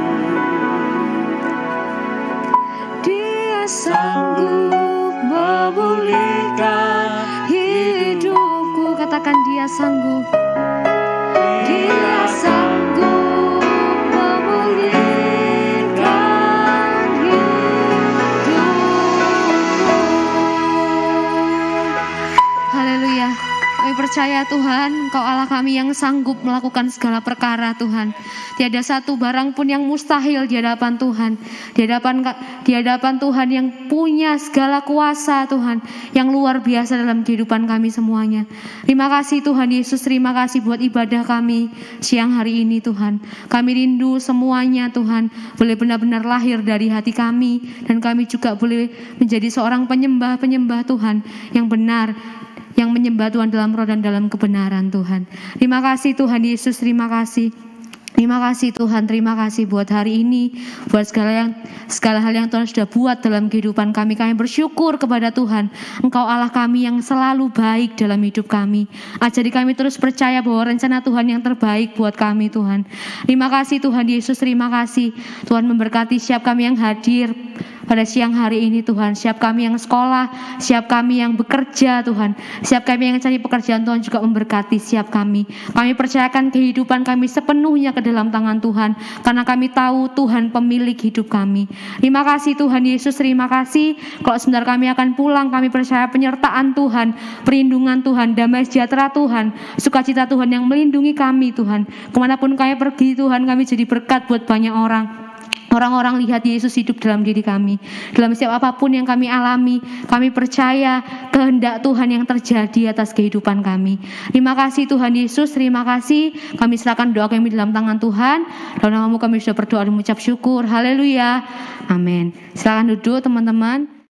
Dia sanggup memulihkan hidupku. Katakan dia sanggup. Dia sanggup memulihkan hidupku. Haleluya. Kami percaya Tuhan, Engkau Allah kami yang sanggup melakukan segala perkara Tuhan. Tiada satu barang pun yang mustahil di hadapan Tuhan. Di hadapan Tuhan yang punya segala kuasa Tuhan, yang luar biasa dalam kehidupan kami semuanya. Terima kasih Tuhan Yesus, terima kasih buat ibadah kami siang hari ini Tuhan. Kami rindu semuanya Tuhan boleh benar-benar lahir dari hati kami, dan kami juga boleh menjadi seorang penyembah-penyembah Tuhan yang benar, yang menyembah Tuhan dalam roh dan dalam kebenaran Tuhan. Terima kasih Tuhan Yesus, terima kasih. Terima kasih Tuhan, terima kasih buat hari ini, buat segala hal yang Tuhan sudah buat dalam kehidupan kami. Kami bersyukur kepada Tuhan, Engkau Allah kami yang selalu baik dalam hidup kami. Ajari kami terus percaya bahwa rencana Tuhan yang terbaik buat kami Tuhan. Terima kasih Tuhan Yesus, terima kasih Tuhan memberkati setiap kami yang hadir pada siang hari ini Tuhan. Siap kami yang sekolah, siap kami yang bekerja Tuhan, siap kami yang cari pekerjaan Tuhan juga memberkati siap kami. Kami percayakan kehidupan kami sepenuhnya ke dalam tangan Tuhan, karena kami tahu Tuhan pemilik hidup kami. Terima kasih Tuhan Yesus, terima kasih. Kalau sebentar kami akan pulang, kami percaya penyertaan Tuhan, perlindungan Tuhan, damai sejahtera Tuhan, sukacita Tuhan yang melindungi kami Tuhan. Kemanapun kami pergi Tuhan, kami jadi berkat buat banyak orang. Orang-orang lihat Yesus hidup dalam diri kami. Dalam setiap apapun yang kami alami, kami percaya kehendak Tuhan yang terjadi atas kehidupan kami. Terima kasih Tuhan Yesus, terima kasih. Kami serahkan doa kami dalam tangan Tuhan. Dalam nama-Mu kami sudah berdoa dan mengucap syukur. Haleluya. Amin. Silakan duduk teman-teman.